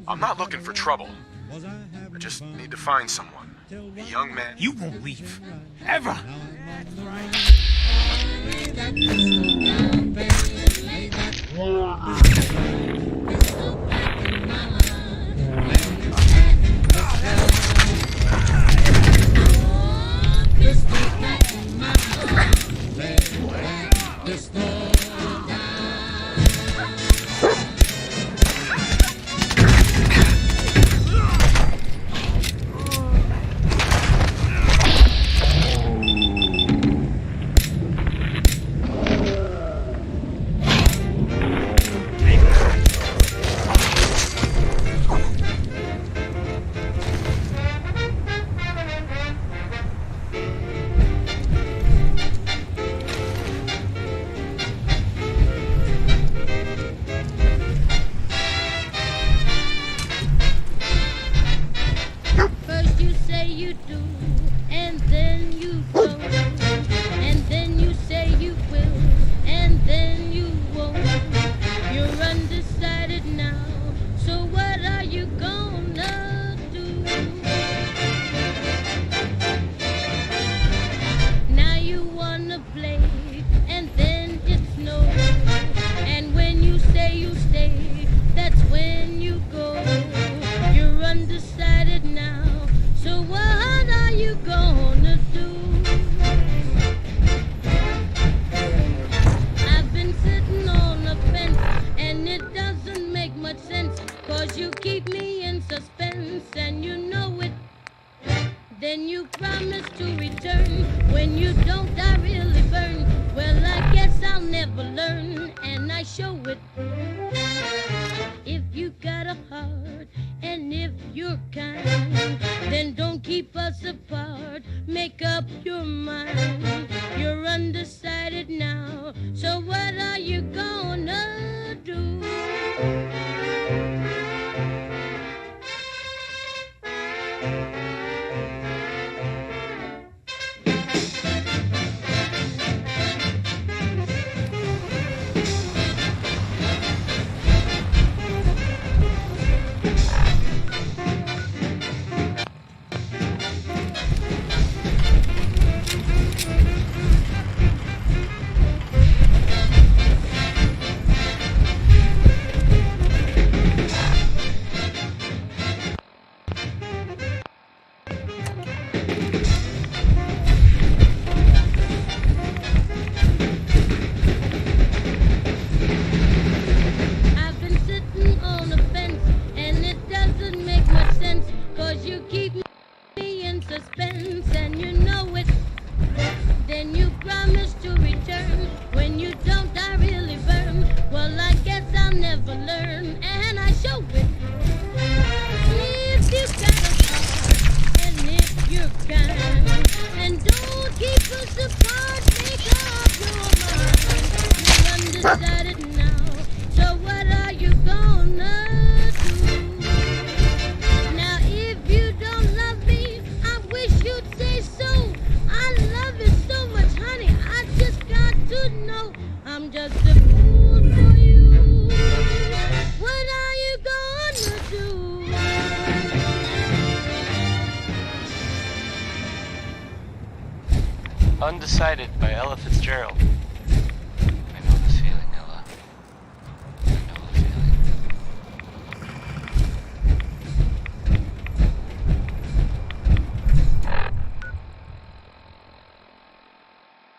I'm not looking for trouble. I just need to find someone. A young man. You won't leave. Ever. First you say you do, and then you don't. And then you say you will, and then you won't. You're undecided now, so what are you gonna do? Now you wanna play, and then it's no. And when you say you stay, that's when you go. You're undecided now, so what are you gonna do? I've been sitting on the fence, and it doesn't make much sense, 'cause you keep me in suspense, and you know it. Then you promise to return. When you don't, I really burn. Well, I guess I'll never learn, and I show it. If you got a heart, and if you're kind, then don't keep us apart. Make up your mind. You're undecided now, so what are you gonna do? I've been sitting on the fence, and it doesn't make much sense, 'cause you keep me in suspense, and you know it. Then you promise to return. When you don't, I really burn. Well, I guess I'll never learn, and I show it. If you got a heart, and if you're kind, and don't keep us apart, make up your mind. You're undecided now, so what are you gonna do? Now, if you don't love me, I wish you'd say so. I love you so much, honey, I just got to know. I'm just a fool for you. What are you gonna do? Undecided by Ella Fitzgerald. I know this feeling, Ella. I know the feeling.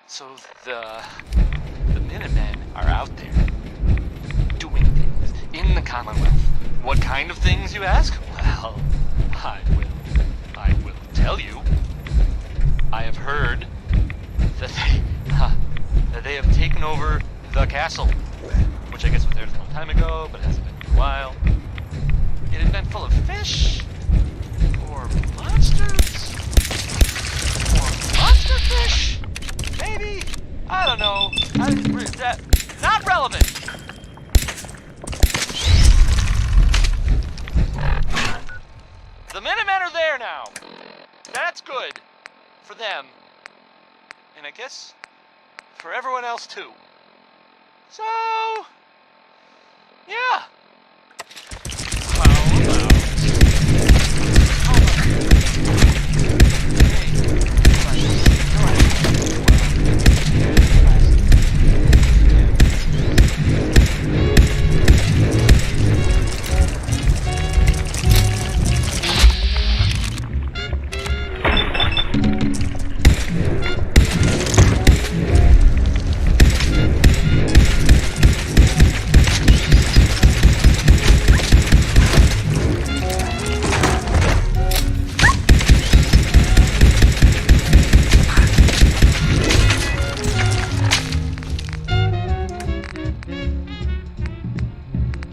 So the Minutemen are out there doing things in the Commonwealth. What kind of things, you ask? Well, I will tell you. I have heard that they have taken over the castle, which I guess was theirs a long time ago, but hasn't been for a while. It had been full of fish, or monsters, or monster fish, maybe. I don't know. Not relevant. The Minutemen are there now. That's good for them. And I guess for everyone else too. So, yeah.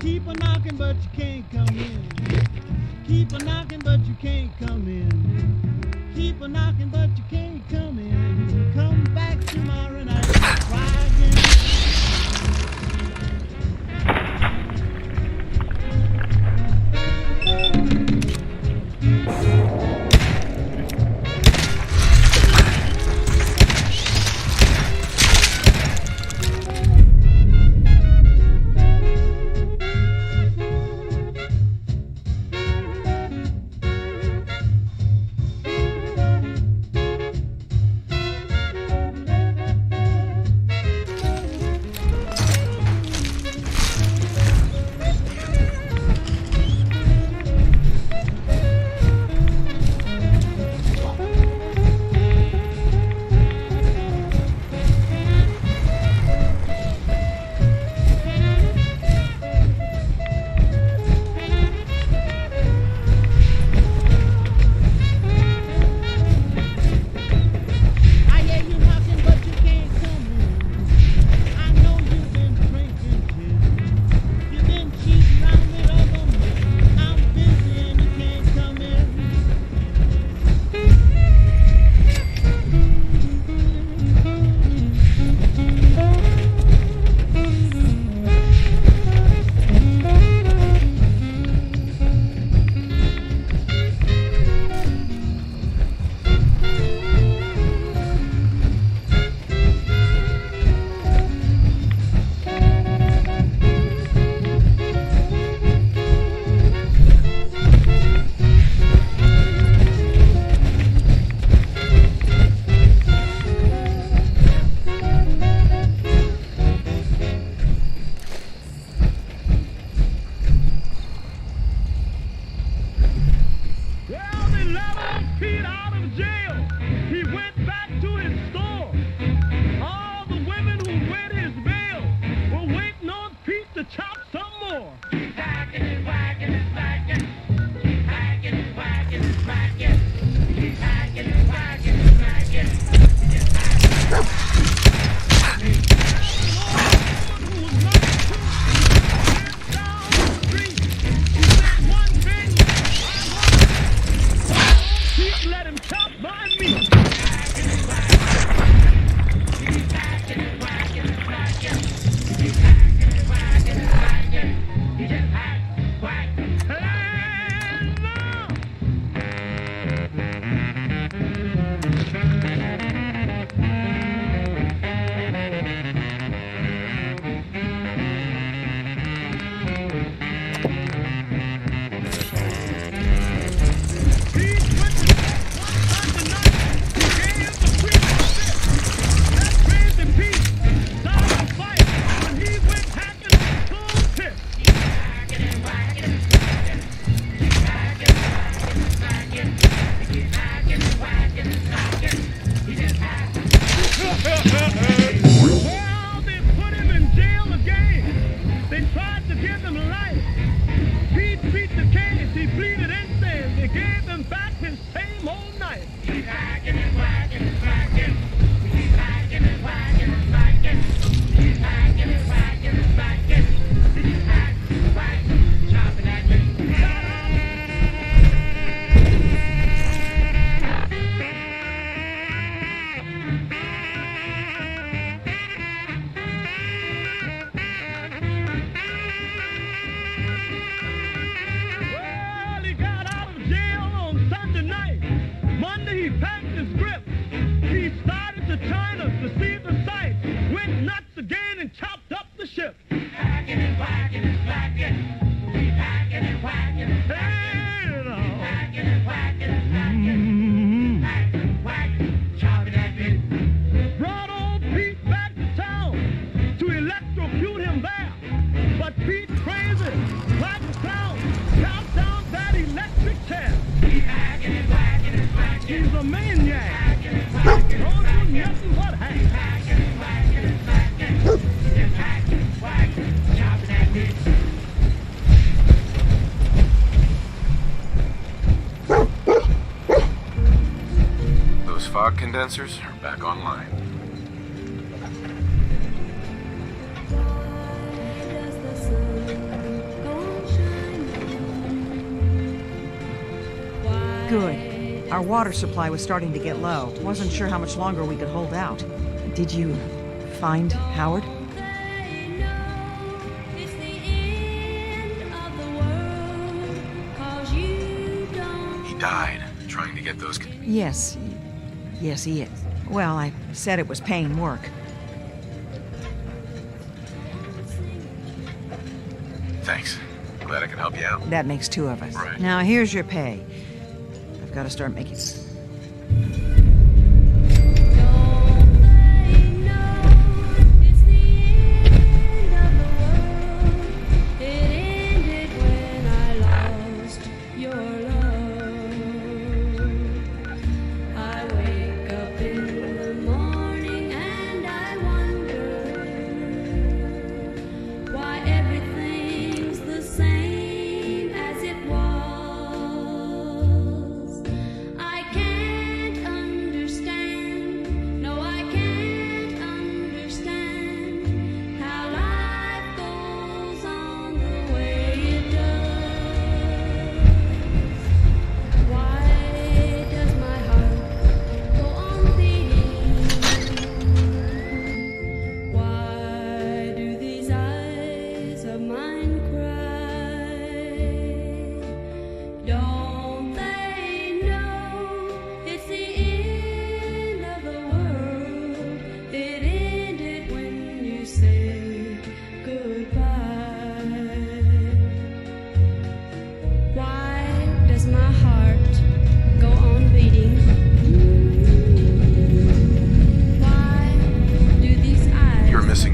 Keep a knocking, but you can't come in. Keep a knocking, but you can't come in. Keep a knocking, but you can't come in. Come back tomorrow night and try again. They gave him back his same old knife. He's hacking and whacking and whacking. He's hacking and whacking and whacking. He's hacking and whacking and whacking. He's hacking, whacking, chopping at me. Well, he got out of jail on Sunday night. Monday he packed his grip. He started to China to see the sights. Went nuts again and chopped up the ship. Hacking and whacking and whacking. He's hacking and whacking and whacking. Hacking and whacking and whacking. Hacking, whacking, chopping at me. Brought old Pete back to town to electrocute him there. But Pete crazy, like a clown, chopped down that electric chair. He's hacking and whacking and whacking. He's a maniac. Hacking and whacking. Don't do nothing but hack. Hacking and whacking and whacking. He's hacking, whacking, chopping at me. Those fog condensers are back online. Good. Our water supply was starting to get low. Wasn't sure how much longer we could hold out. Did you find Howard? He died trying to get those. Yes. Yes, he is. Well, I said it was paying work. Thanks. Glad I can help you out. That makes two of us. Right. Now, here's your pay. I've got to start making...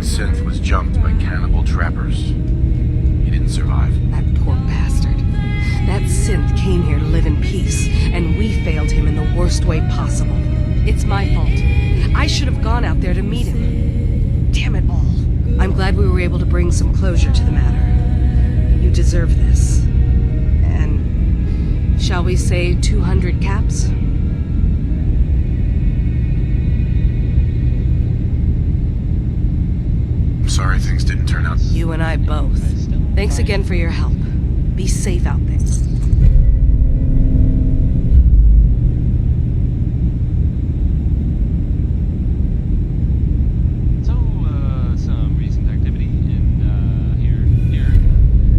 synth was jumped by cannibal trappers. He didn't survive. That poor bastard. That synth came here to live in peace, and we failed him in the worst way possible. It's my fault. I should have gone out there to meet him. Damn it all. I'm glad we were able to bring some closure to the matter. You deserve this. And shall we say 200 caps? Sorry things didn't turn out. You and I both. Thanks again for your help. Be safe out there. Some recent activity in here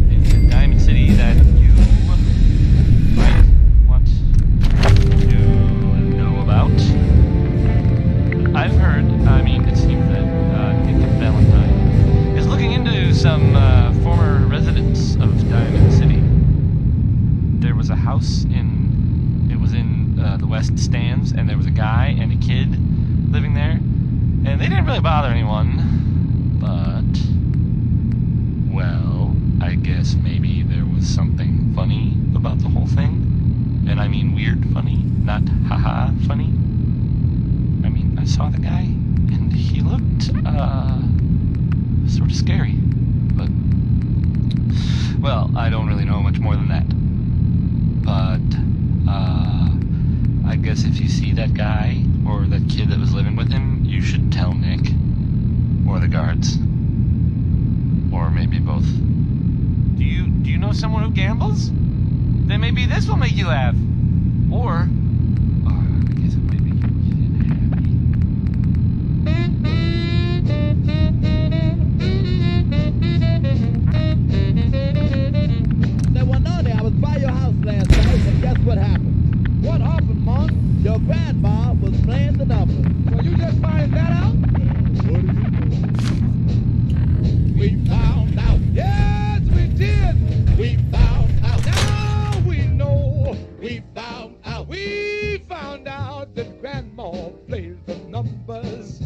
in Diamond City that you might want to know about. I've heard. I mean, it seems that Nick Valentine is looking into some former residents of Diamond City. There was a house it was in the West Stands, and there was a guy and a kid living there, and they didn't really bother anyone, but, well, I guess maybe there was something funny about the whole thing, and I mean weird funny, not haha funny. I mean, I saw the guy, and he looked, sort of scary, but, well, I don't really know much more than that. But guess if you see that guy, or that kid that was living with him, you should tell Nick. Or the guards. Or maybe both. Do you know someone who gambles? Then maybe this will make you laugh. Or I guess it might make you Say, one day I was by your house last night, and guess what happened? What happened, Mom? Your grandma was playing the numbers. Well, you just find that out? What did you do? We found out. Yes, we did. We found out. Now we know. We found out. We found out that grandma plays the numbers.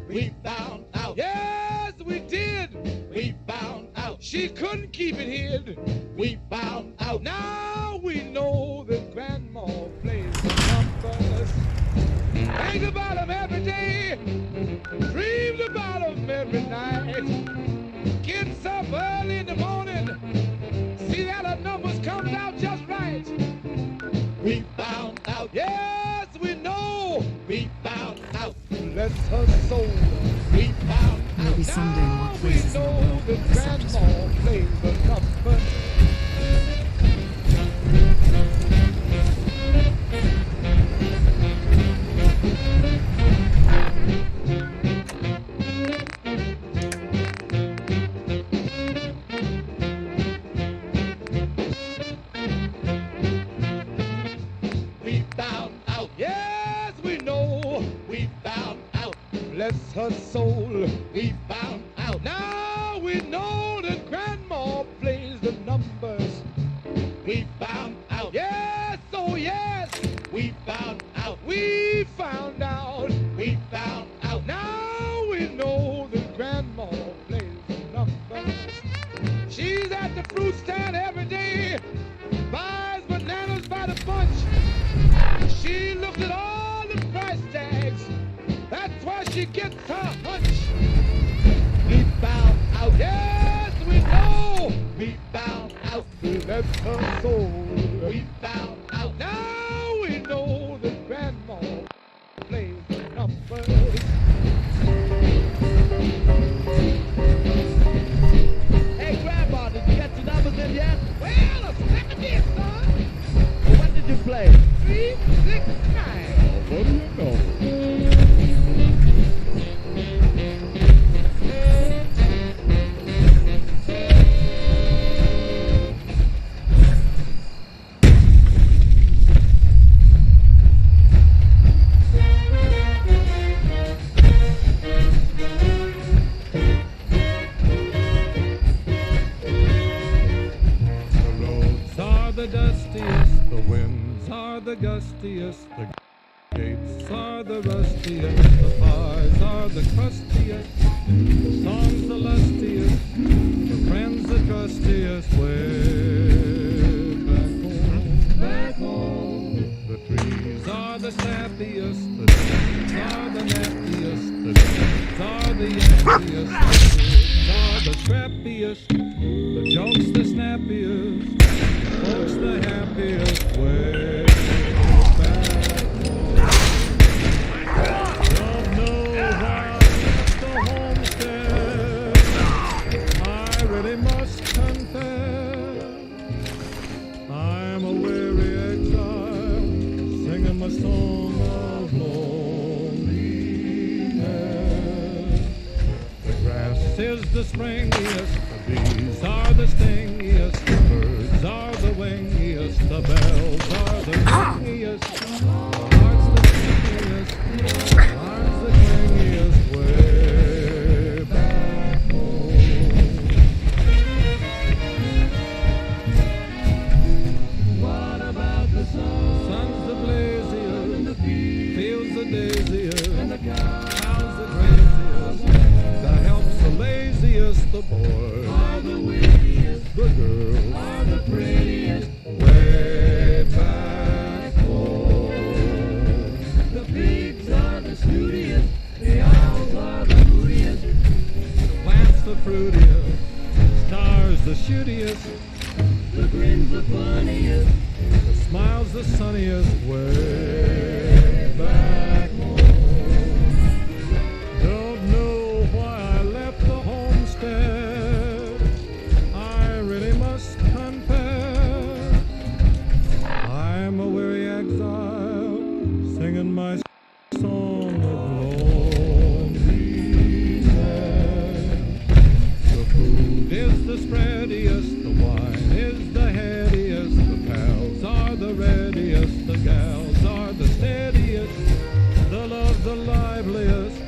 We found out. Yes, we did. We found out. She couldn't keep it hid. We found out. Now we know that grandma plays the numbers. Think about them every day. Dreams about them every night. Gets up early in the morning. See that her numbers comes out just right. We found out. Yes, we know. We found out. Bless her soul. We found out. Maybe someday more places in the world will accept us. Grandma plays the numbers. We found out. Yes, we know. We found out. Bless her soul. We found out. Now we know that grandma plays the numbers. We found out. Yes, oh yes. We found out. We found out. We found out. Now we know that grandma plays the numbers. She's at the fruit stand every day. Buys bananas by the bunch. She looks at all the price tags. That's why she gets her hunch. We found out. Yes, we know. We found out. Bless her soul. We found out. Now we know that grandma plays the numbers. Hey, grandma, did you get your numbers in yet? Well, a second did, son. Well, what did you play? 3, 6, 9. What do you know? The dustiest, the winds are the gustiest, the gates are the rustiest, the pies are the crustiest, the songs the lustiest, the friends the trustiest. Way back home, the trees are the snappiest, the trees are the nappiest, the trees are the yappiest, the trees are the scrappiest, the jokes the snappiest. Folks the happiest way back home. Don't know why the homestead. I really must confess, I'm a weary exile, singing my song of loneliness. The grass is the springiest, the bees are the stingiest, the birds are the wingiest, the bells are the ringiest, the heart's the stingiest, the heart's the clingiest. Way back home. What about the sun? Sun's the blaziest, and the fields the daisiest, and the cows the craziest, the help's the laziest, the boys are the wittiest, the girls are the prettiest. Way back home. The pigs are the snootiest, the owls are the moodiest, the plants the fruitiest, the stars the shootiest, the grin's the funniest, the smile's the sunniest. Way prettiest, the gals are the steadiest, the love the liveliest,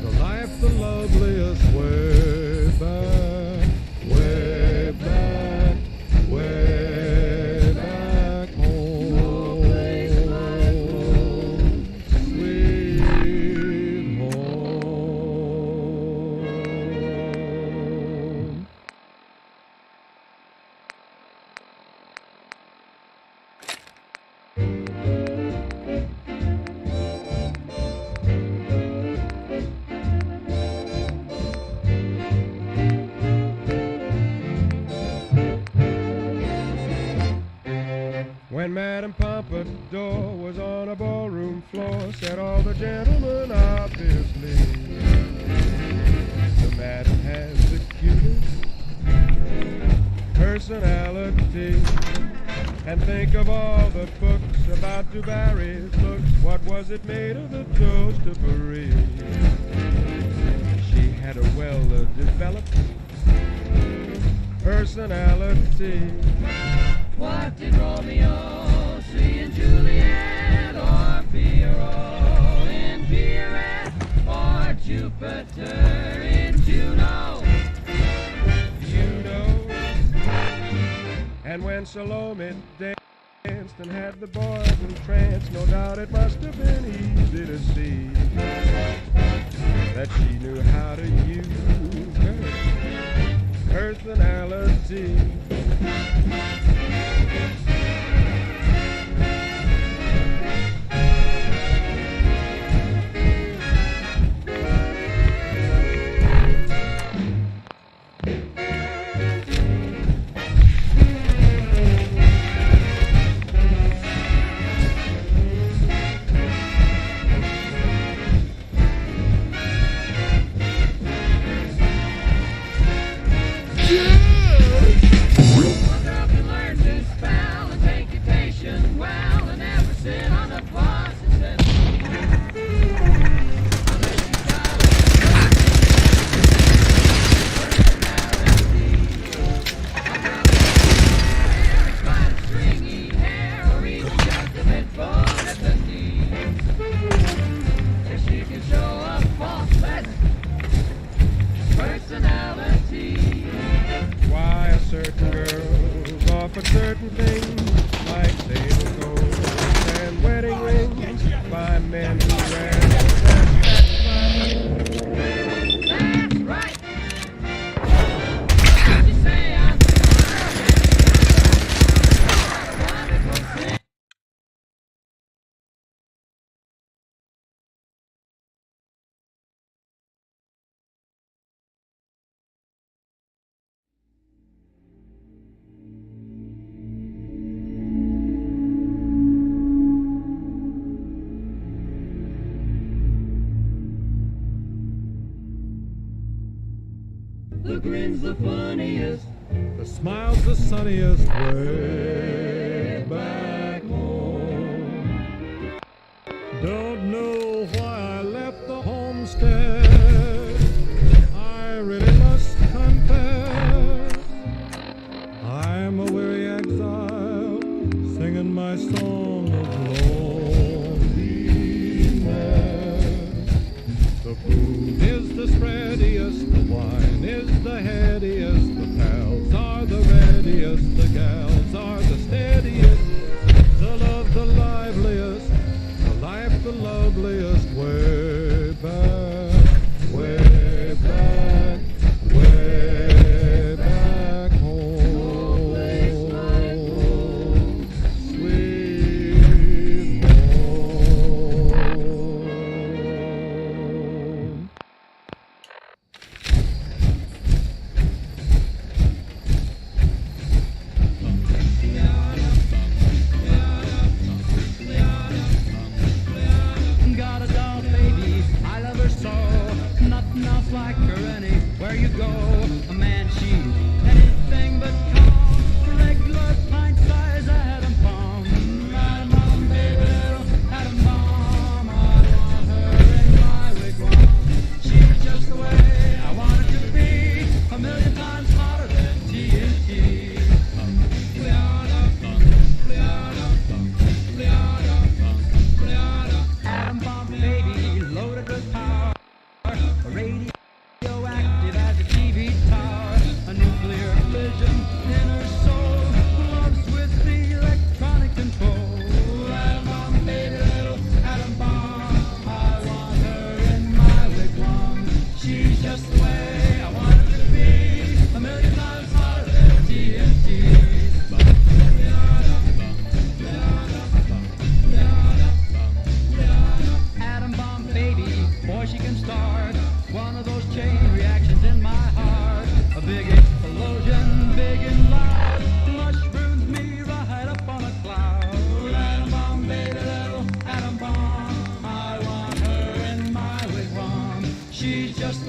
the life the loveliest. Way back, way back, way back home. No place like home, sweet home. When Madame Pompadour was on a ballroom floor, said all the gentlemen obviously, the Madame has the cutest personality. And think of all the books about Du Barry's looks. What was it made of the toast of Paris? She had a well-developed personality. What did Romeo see in Juliet, or Pierrot in Pierrette, or Jupiter in Juno? Juno. And when Salome danced and had the boys entranced, no doubt it must have been easy to see that she knew how to use her personality. Certain girls offer certain things, like table coats and wedding rings, by men who wear That's right. The grin's the funniest, the smile's the sunniest, way back home. Don't know why I left the homestead, I really must confess. I'm a weary exile, singing my song of loneliness. The food is the spreadiest, the wine is the headiest, the pals are the readiest, the gals are the steadiest, the love the liveliest, the life the loveliest. Way back, way back, way back home, sweet home. Got a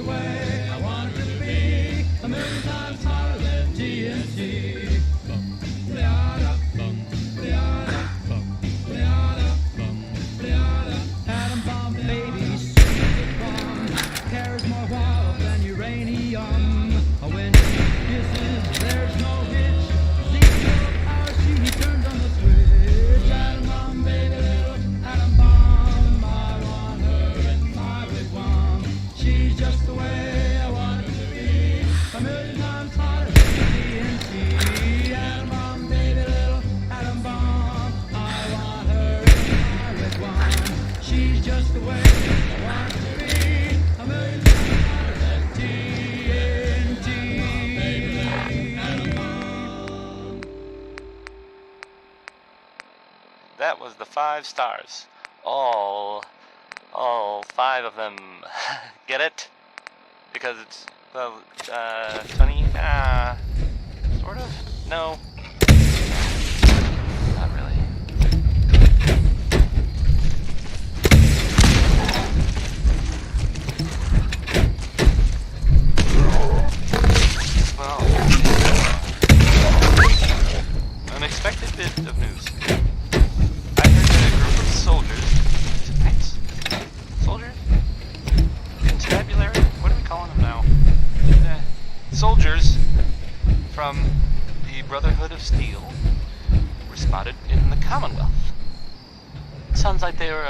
the way I want it to be. A million times hotter than TNT. Atom bomb, baby, super bomb. Carries more wild than uranium. When she kisses, there's no hitch. Zero power, she turns on the switch. Atom bomb, baby, little atom bomb. I want her in my wigwam. She's just the way I want it to be. A million times hotter than TNT. Atom bomb, baby, little atom bomb. I want her in my wigwam. She's just the way I want it to be. A million times hotter than TNT. That was the 5 stars. All 5 of them. Get it? Because it's, well, funny? Sort of? No. Not really. Well, unexpected bit of news. I heard that a group of soldiers, is it knights? Soldiers? Constabulary? What are we calling them now? Soldiers from the Brotherhood of Steel were spotted in the Commonwealth. Sounds like they were,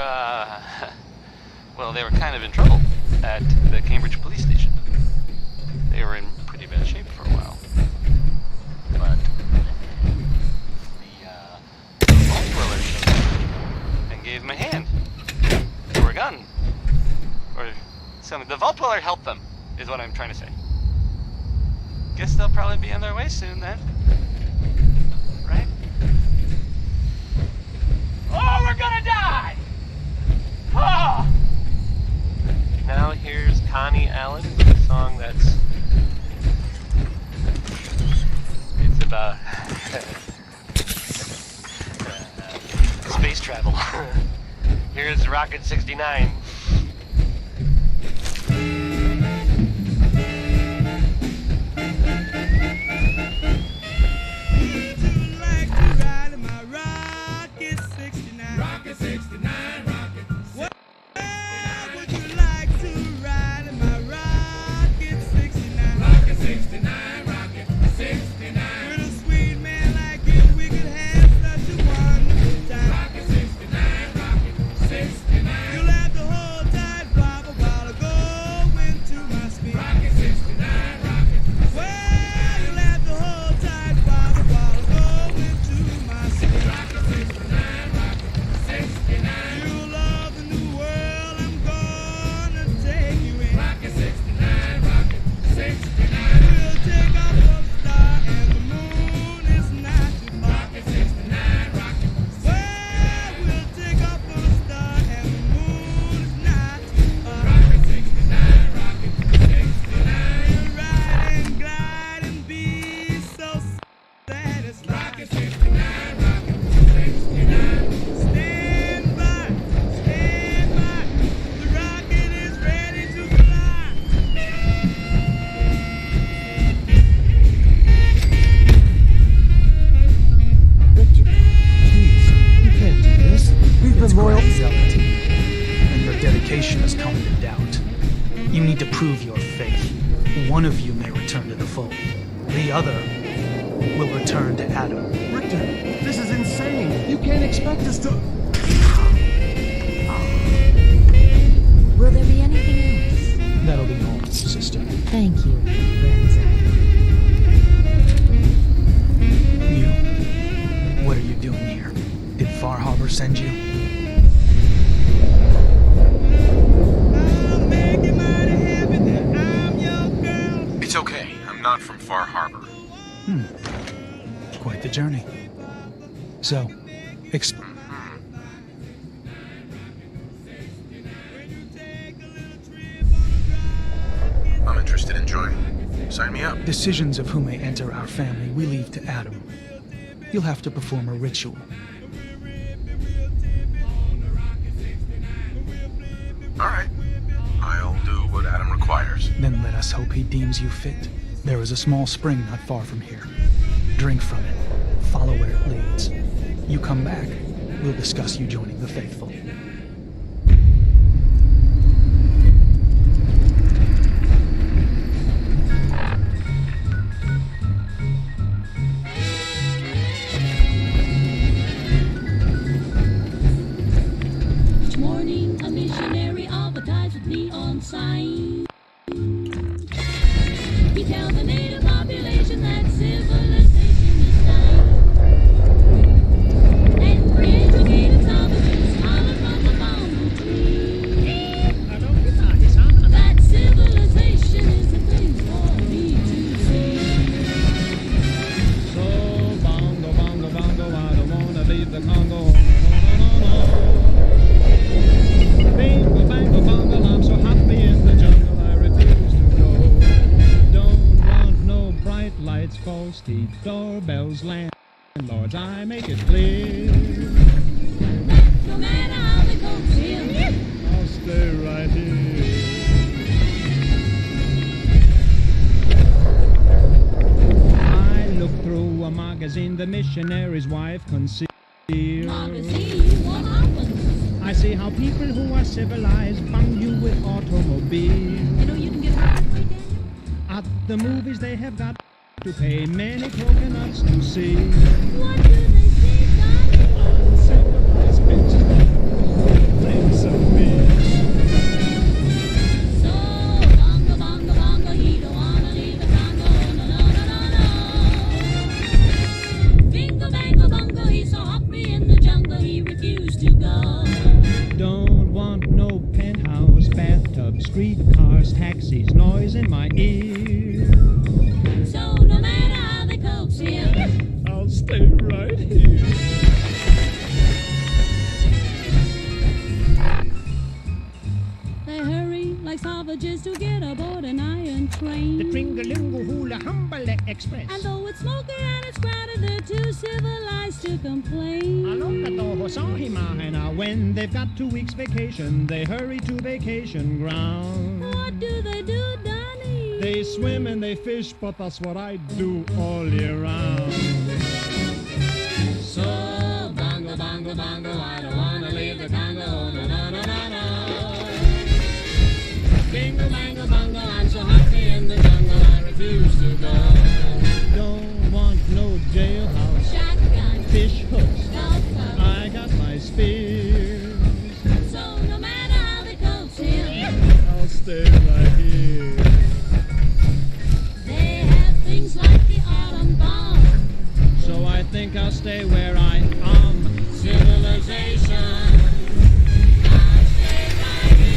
well, they were kind of in trouble at the Cambridge police station. They were in pretty bad shape for a while. But the vault dweller showed up and gave them a hand. Or a gun. Or something. The vault dweller helped them, is what I'm trying to say. Guess they'll probably be on their way soon then. Right? Oh, we're gonna die! Oh! Now here's Connie Allen with a song that's... It's about... space travel. Here's Rocket 69. Rocket 69, rocket. Where would you like to ride in my rocket 69? Rocket 69, rocket 69. With a sweet man like you, we could have such a wonderful time. Rocket 69, rocket 69. You'll have to hold tight, Papa, while I go into my speed. Rocket 69, rocket. Well, you'll have to hold tight, Papa, while I go into my speed. Rocket 69, rocket 69. You'll love the new world I'm gonna take you in. Rocket 69, rocket 69. We'll take off for the star and the moon is not too far. Rocket 69, rocket 69. Well, we'll take off for the star and the moon is not too far. Rocket 69, rocket 69. We'll ride and glide and be so satisfied. Rocket 69, rocket 69. Stand by, the rocket is ready to fly. Victor, please, you can't do this. We've been loyal. Zealot, and your dedication has come into doubt. You need to prove your faith. One of you may return to the fold. The other will return to Adam. Richter, this is insane. You can't expect us to... Will there be anything else? That'll be all, sister. Thank you, Grandson. You. What are you doing here? Did Far Harbor send you? It's okay. I'm not from Far Harbor. Quite the journey. So, I'm interested in joining. Sign me up. decisions of who may enter our family we leave to Adam. You'll have to perform a ritual. All right. I'll do what Adam requires. Then us hope he deems you fit. There is a small spring not far from here. Drink from it. Follow where it leads. You come back, we'll discuss you joining the faithful. Each morning a missionary advertised with neon signs. He tells the native population that civilization is dying. And re-educated savages holler from the bamboo tree. That civilization is the thing for me to see. So bongo, bongo, bongo, I don't wanna leave the Congo. Bingo, bango, bongo, I'm so happy in the jungle, I refuse to go. Don't want no bright lights, false teeth, doorbells, landlords, I make it clear. No matter how they coax him, I'll stay right here. I look through a magazine the missionary's wife concealed. magazine, what happens? I see how people who are civilized bung you with automobiles. You know you can get hurt right there. At the movies they have got to pay many coconuts to see. What do they see, darling? Uncivilized bitches. Thanks of me. So, bongo, bongo, bongo, he don't wanna leave the Congo, no, no, no, no, no. Bingo, bango, bongo, he's so happy in the jungle, he refused to go. Don't want no penthouse, bathtub, streetcars, taxis, noise in my ear. So, no matter how they coax him, I'll stay right here. they hurry like savages to get aboard an iron train. The Tringalingo Hula Humbale Express. And though it's smoky and it's crowded, they're too civilized to complain. When they've got 2 weeks vacation, they hurry to vacation ground. What do they do, Donnie? They swim and they fish, but that's what I do all year round. So, bongo, bongo, bongo, I don't wanna leave the Congo, no, no, no, no, no. Bingo, bango, bongo, I'm so happy in the jungle, I refuse to go. Don't want no jailhouse, Shotgun, fish hooks, golf club. I got my spears. So, no matter how they coax him, I'll stay right here. they have things like the atom bomb. So I think I'll stay where I am. Civilization. I'll stay right here.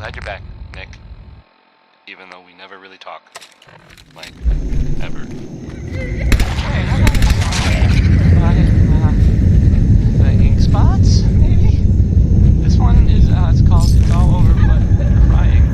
Had your back, Nick. Even though we never really talk. Like, ever. Hey, how about the ink spots, maybe? This one is, it's called It's All Over But Crying.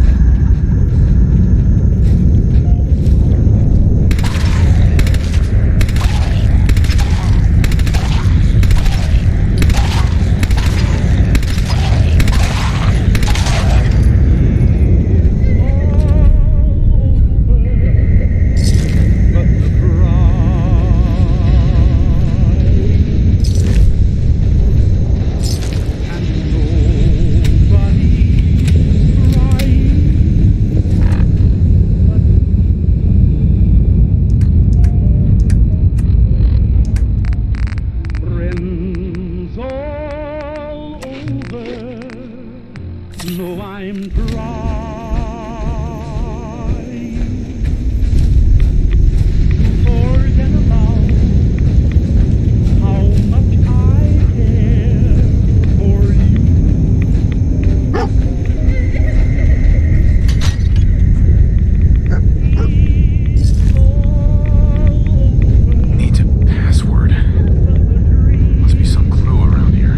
No, I'm trying to forget about how much I care for you. Need a password. Must be some clue around here.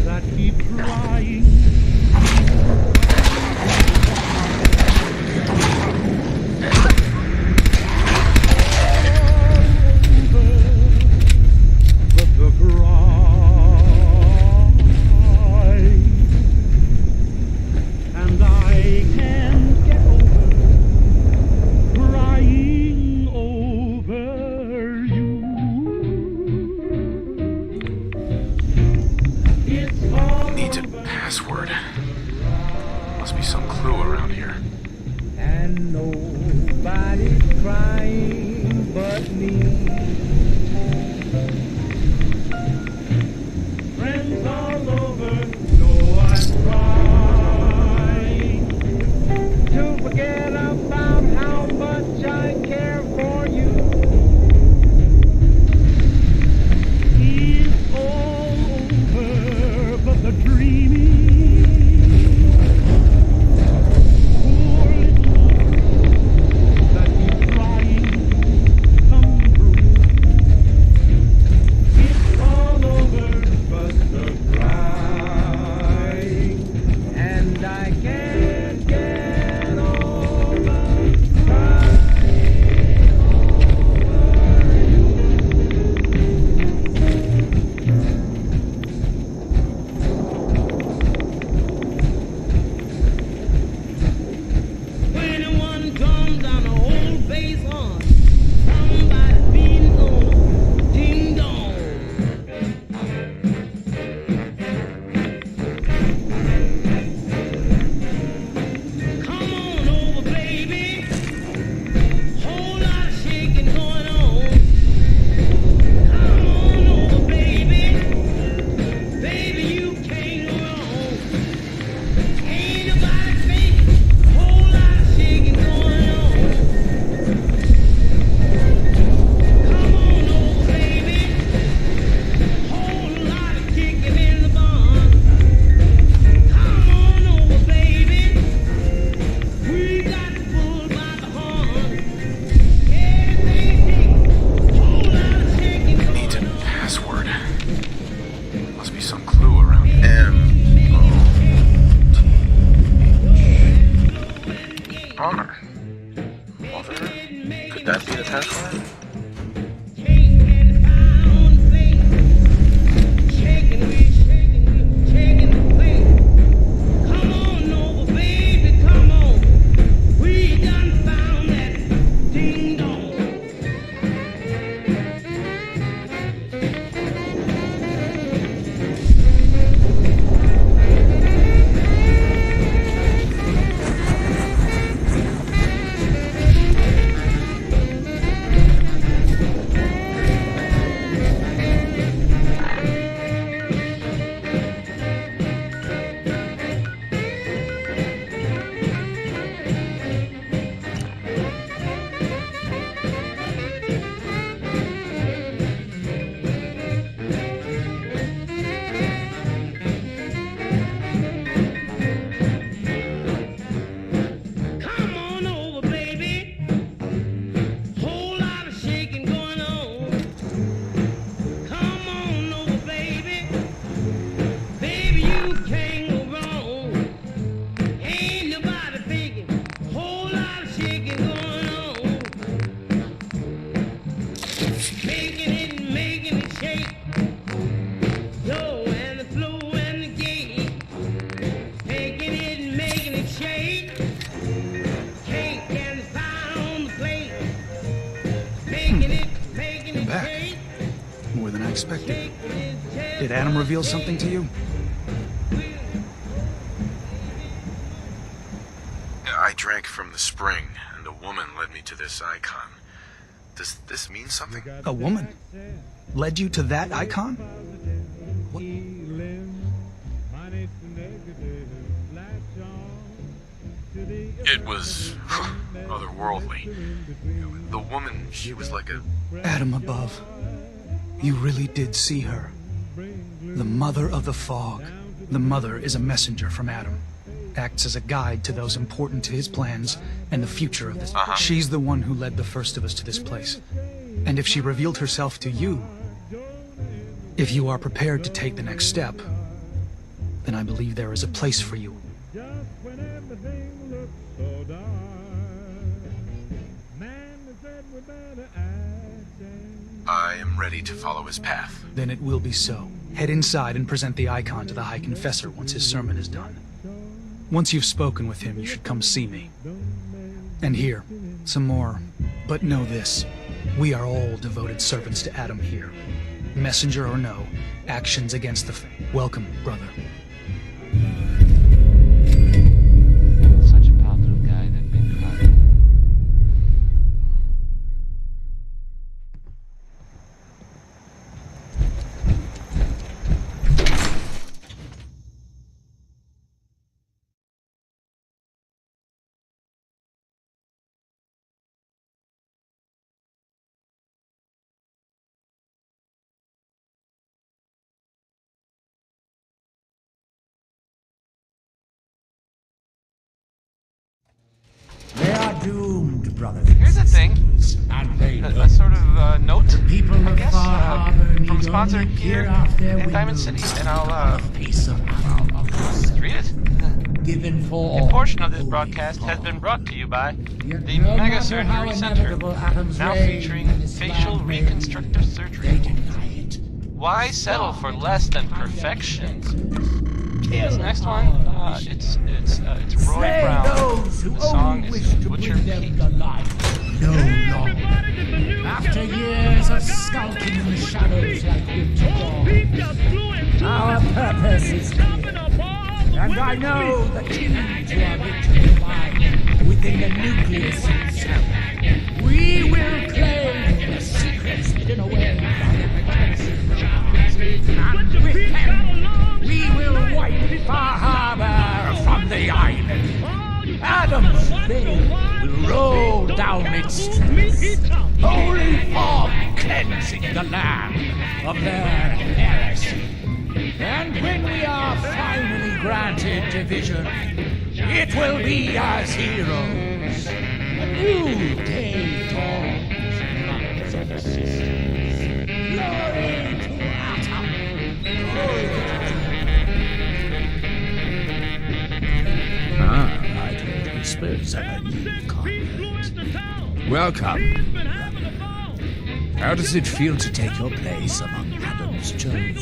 That keep crying. But the cry, and I can't get over crying over you. Needs a password. Must be some clue around here. And nobody's crying but me. Friends all over know I'm trying to forget about how much I care for you. It's all over, but the dreaming. Poor little that keeps crying. making it shake. Yo, and the flow and the gate, making it shake. Cake and fire on the plate, making it Back. shake. More than I expected. Did Adam reveal something to you? I drank from the spring, and a woman led me to this icon. Does this mean something? A woman? Led you to that icon? What? It was otherworldly. The woman, she was like a... Adam above. You really did see her. The Mother of the Fog. The Mother is a messenger from Adam. Acts as a guide to those important to his plans and the future of this. She's the one who led the first of us to this place. And if she revealed herself to you, if you are prepared to take the next step, then I believe there is a place for you. I am ready to follow his path. Then it will be so. Head inside and present the icon to the High Confessor once his sermon is done. Once you've spoken with him, you should come see me. And here, some more. But know this, we are all devoted servants to Adam here. Messenger or no, actions against the faith. Welcome, brother. Such a positive guy that been crying. They are doomed, brothers. Here's the thing. A sort of note, People I of guess, Far Harbor from a need sponsor only here peer out their in Diamond windows City, and I'll on a piece of read it. given for A portion of this broadcast has been brought to you by the Mega Surgery Center, now featuring facial reconstructive surgery. Why settle for less than perfection? This next one, it's Roy Brown. The song is Butcher Peak. no longer. After years of skulking in the shadows like winter dawn, our purpose is clear. And I know the key to our victory lies within the nucleus itself. We will claim the secrets hidden away by the Mackenzie Jars. And with them, we will wipe Far Harbor from the island. Adam's blade will roll down its streets. Holy fog cleansing the land of their heresy. And when we are finally granted division, it will be as heroes. A new day dawns. Glory to Atom. I heard whispers of a new convert. Welcome. How does it feel to take your place among Adam's chosen?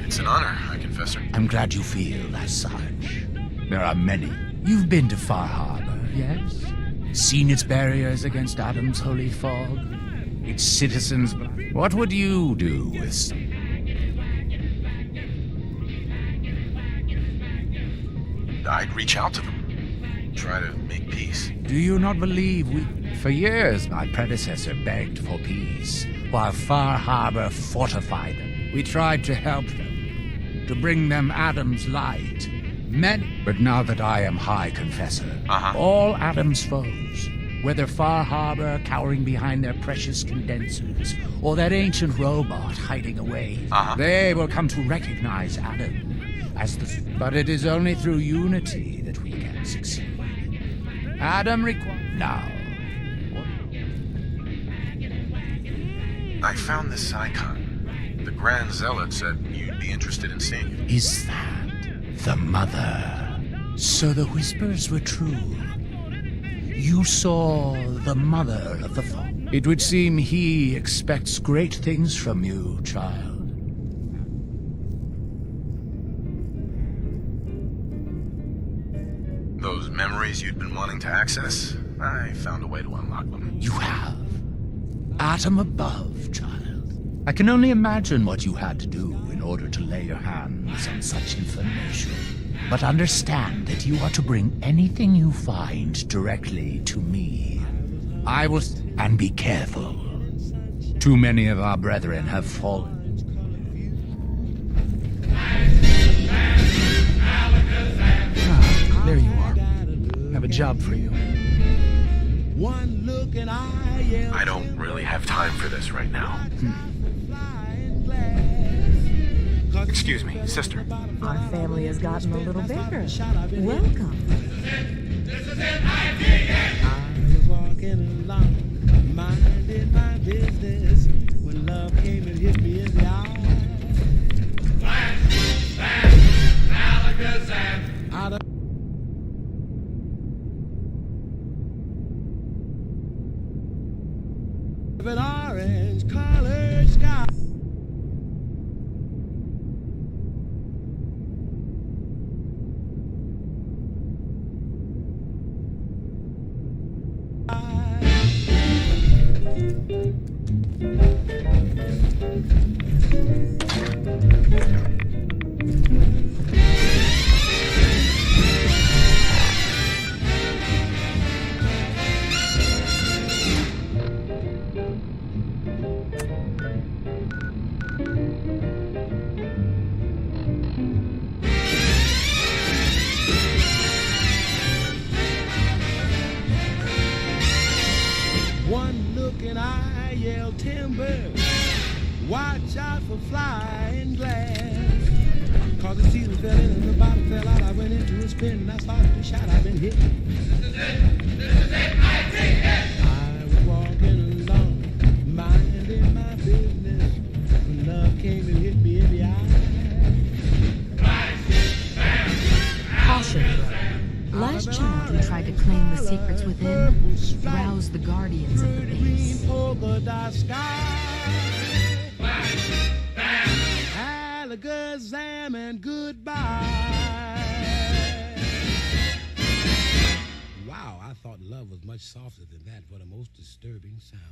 It's an honor, High Confessor. I'm glad you feel as such. There are many. You've been to Far Harbor, yes? Seen its barriers against Adam's holy fog? Its citizens... What would you do with some... I'd reach out to them. Try to make peace. Do you not believe we... For years, my predecessor begged for peace, while Far Harbor fortified them. We tried to help them, to bring them Adam's light. But now that I am High Confessor, all Adam's foes, whether Far Harbor cowering behind their precious condensers, or that ancient robot hiding away, they will come to recognize Adam as the... But it is only through unity that we can succeed. Adam requires... Now. I found this icon. The Grand Zealot said you'd be interested in seeing it. Is that The mother. So the whispers were true. You saw the mother of the fog. It would seem he expects great things from you, child. Those memories you'd been wanting to access, I found a way to unlock them. You have. Atom above, child. I can only imagine what you had to do in order to lay your hands on such information. But understand that you are to bring anything you find directly to me. I will... And be careful. Too many of our brethren have fallen. There you are. I have a job for you. One look and I yell. I don't really have time for this right now. Excuse me, sister. Our family has gotten a little bigger. Welcome. I was walking along, minding my business, when love came and hit me in the eye. Out of an orange-colored sky. One look and I yell timber. Watch out for flying glass. Cause the ceiling fell in and the bottom fell out. I went into a spin and I started to shout. I've been hit. I was walking along, minding my business, when love came and hit me in the eye. Caution, brother. Last child who tried to claim the secrets within roused the guardians of the base. Polka dot sky. Alakazam and goodbye. Wow, I thought love was much softer than that. What a most disturbing sound.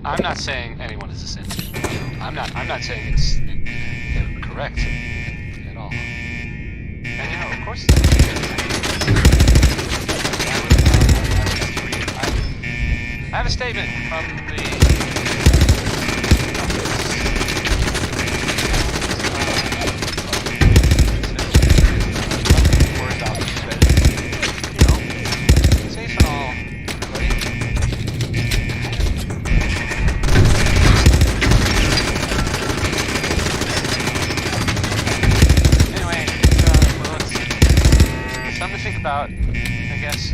I'm not saying anyone is a sin. I'm not saying it's correct at all. And you know, of course, I have a statement from the safe and all, right? Anyway, well, it's something to think about, I guess.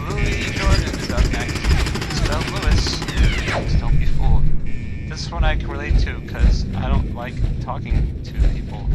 Louis Jordan is up next. Spelled Lewis. Just don't be fooled. This is one I can relate to because I don't like talking to people.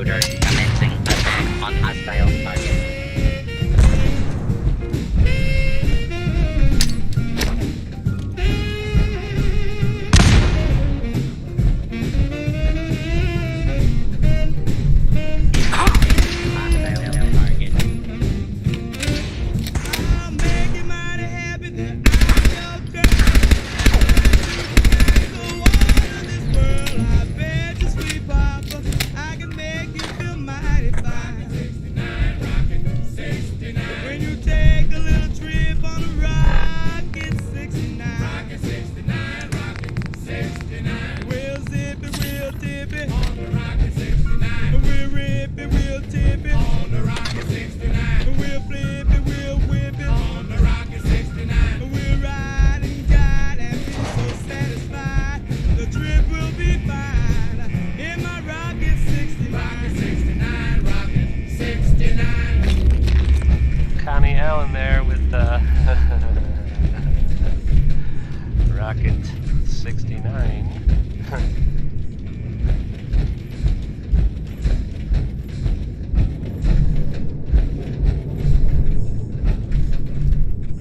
intruders commencing attack on hostile target. Connie Allen there with Rocket 69.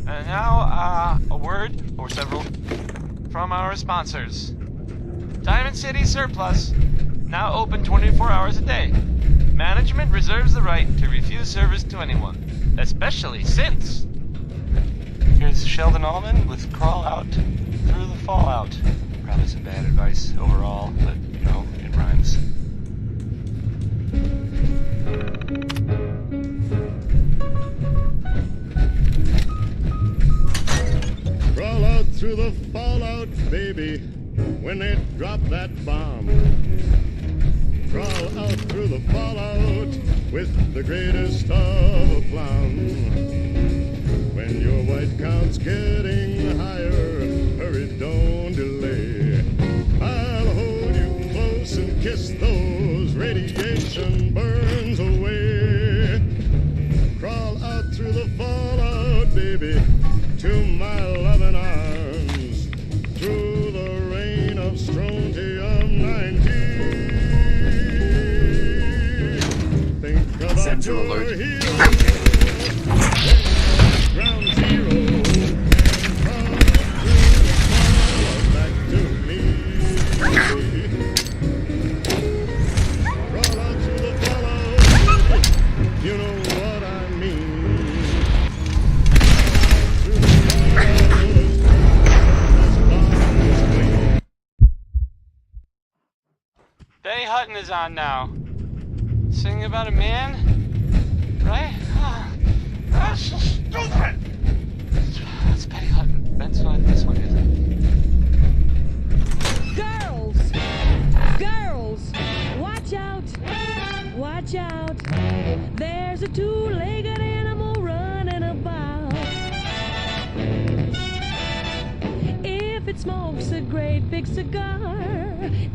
And now, a word, or several, from our sponsors. Diamond City Surplus, now open 24 hours a day. Management reserves the right to refuse service to anyone, especially synths. Here's Sheldon Allman with Crawl Out Through the Fallout. Probably some bad advice overall, but, you know, it rhymes. Crawl out through the fallout, baby, when they drop that bomb. Crawl out through the fallout with the greatest of aplomb. When your white count's getting higher, hurry, don't delay. I'll hold you close and kiss those radiation burns away. Crawl out through the fallout, baby, to my loving arms, through the rain of strontium-90. Think about Sensor your alert. ground zero. Back to me. Crawl out through the fallout, you know what I mean. Betty Hutton is on now. Singing about a man, right? That's so stupid! That's Betty Hutton. That's what this one is. Girls! Girls! Watch out! Watch out! There's a two-legged animal running about. If it smokes a great big cigar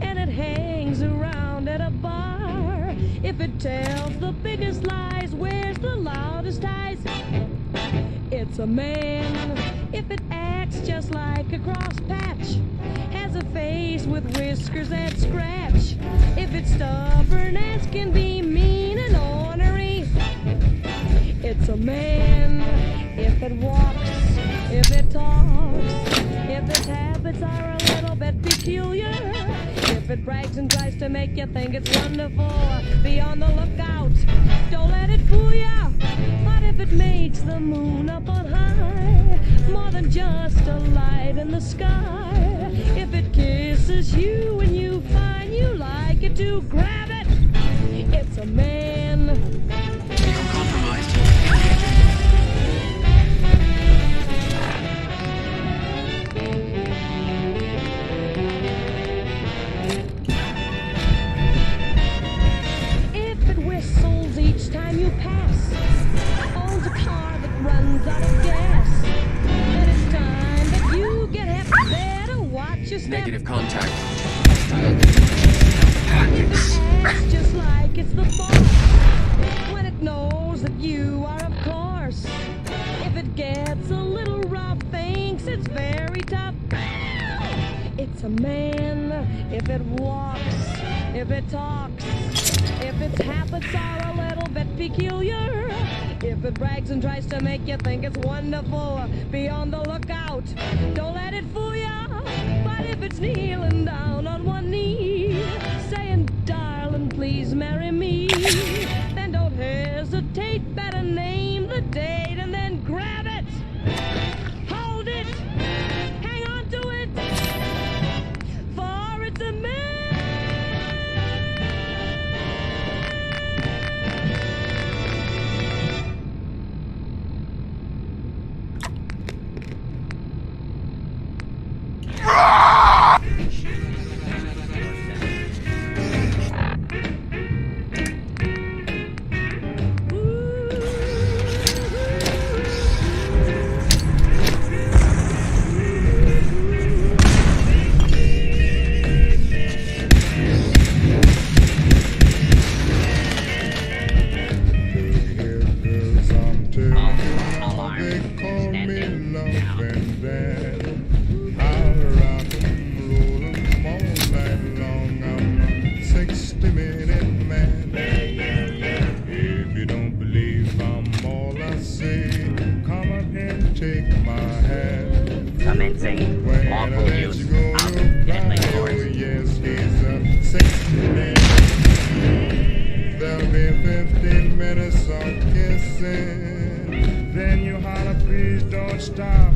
and it hangs around at a bar, if it tells the biggest lies, wears the loudest ties, it's a man. If it acts just like a cross patch, has a face with whiskers that scratch, if it's stubborn as can be, mean and ornery, it's a man. If it walks, if it talks, if its habits are a little bit peculiar, if it brags and tries to make you think it's wonderful, be on the lookout, don't let it fool ya. But if it makes the moon up on high, more than just a light in the sky, if it kisses you and you find you like it to grab it, it's a man. Vehicle compromised. If it whistles each time you pass, owns a car that runs out of gas, then it's time that you get hip. Better watch your step. Negative contact. If it acts just like it's the boss, when it knows that you are, of course. If it gets a little rough, thinks it's very tough, it's a man. If it walks, if it talks, If its habits are a little bit peculiar, if it brags and tries to make you think it's wonderful, be on the lookout. Don't let it fool ya. But if it's kneeling down on one knee, saying, darling, please marry me, then don't hesitate. Better name the date and then grab it. Hold it. Hang on to it. For it's a man. Commencing lawful use of deadly force. There'll be 15 minutes of kissing. Then you holler, please don't stop.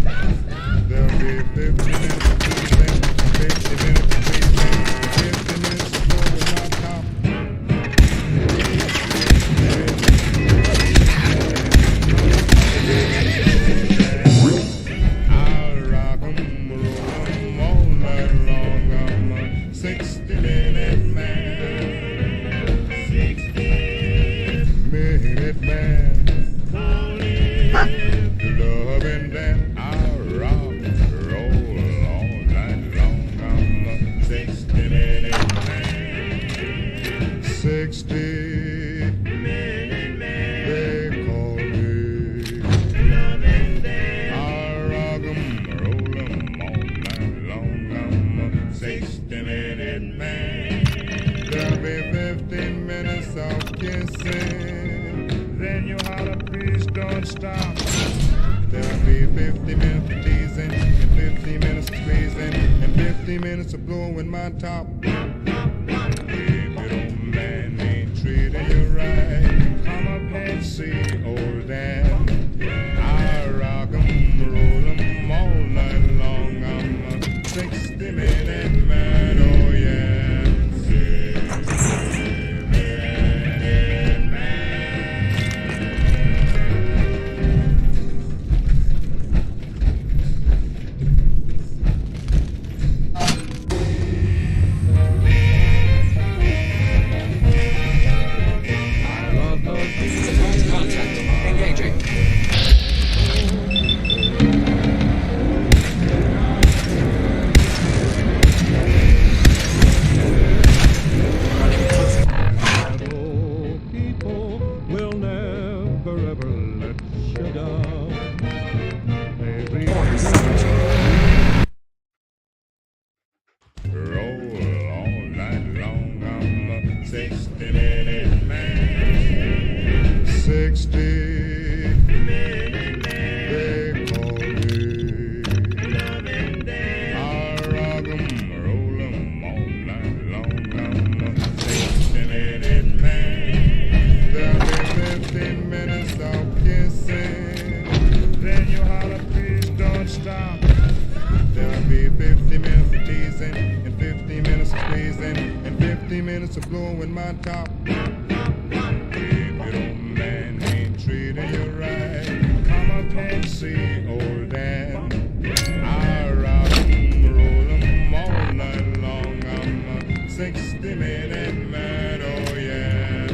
There'll be 50 minutes of kissing, 50 minutes of kissing, 50 minutes of blowing on top. I'll rock 'em, roll 'em all night long. I'm a 60-minute man. 60-minute man. Loving that I'll rock, roll all night long. I'm a 60-minute man. 60-minute man. They call me. Loving that I'll rock 'em, roll 'em all night long. I'm a 60-minute man. There'll be 15 minutes of kissing. Then you holler, please don't stop. There'll be 50 minutes of teasing, and 50 minutes of squeezing, and 50 minutes of blowing my top. If your old man ain't treating you right, come up and see old Dan. I rock 'em, roll 'em all night long. I'm a 60-minute man, oh yeah.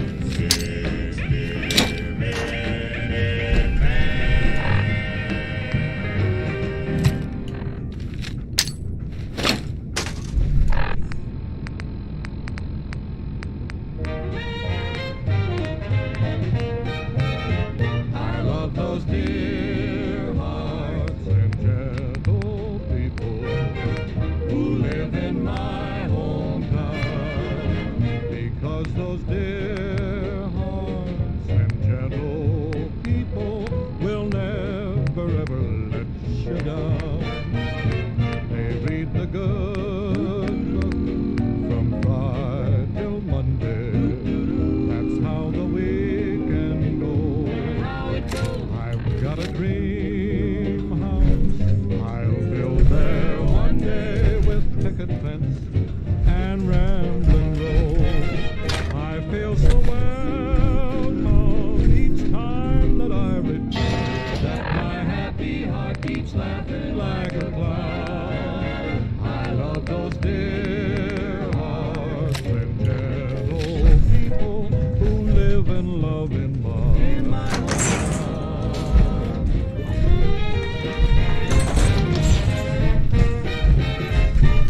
live and love in my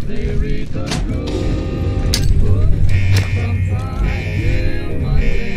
They read the good book from Friday till Monday.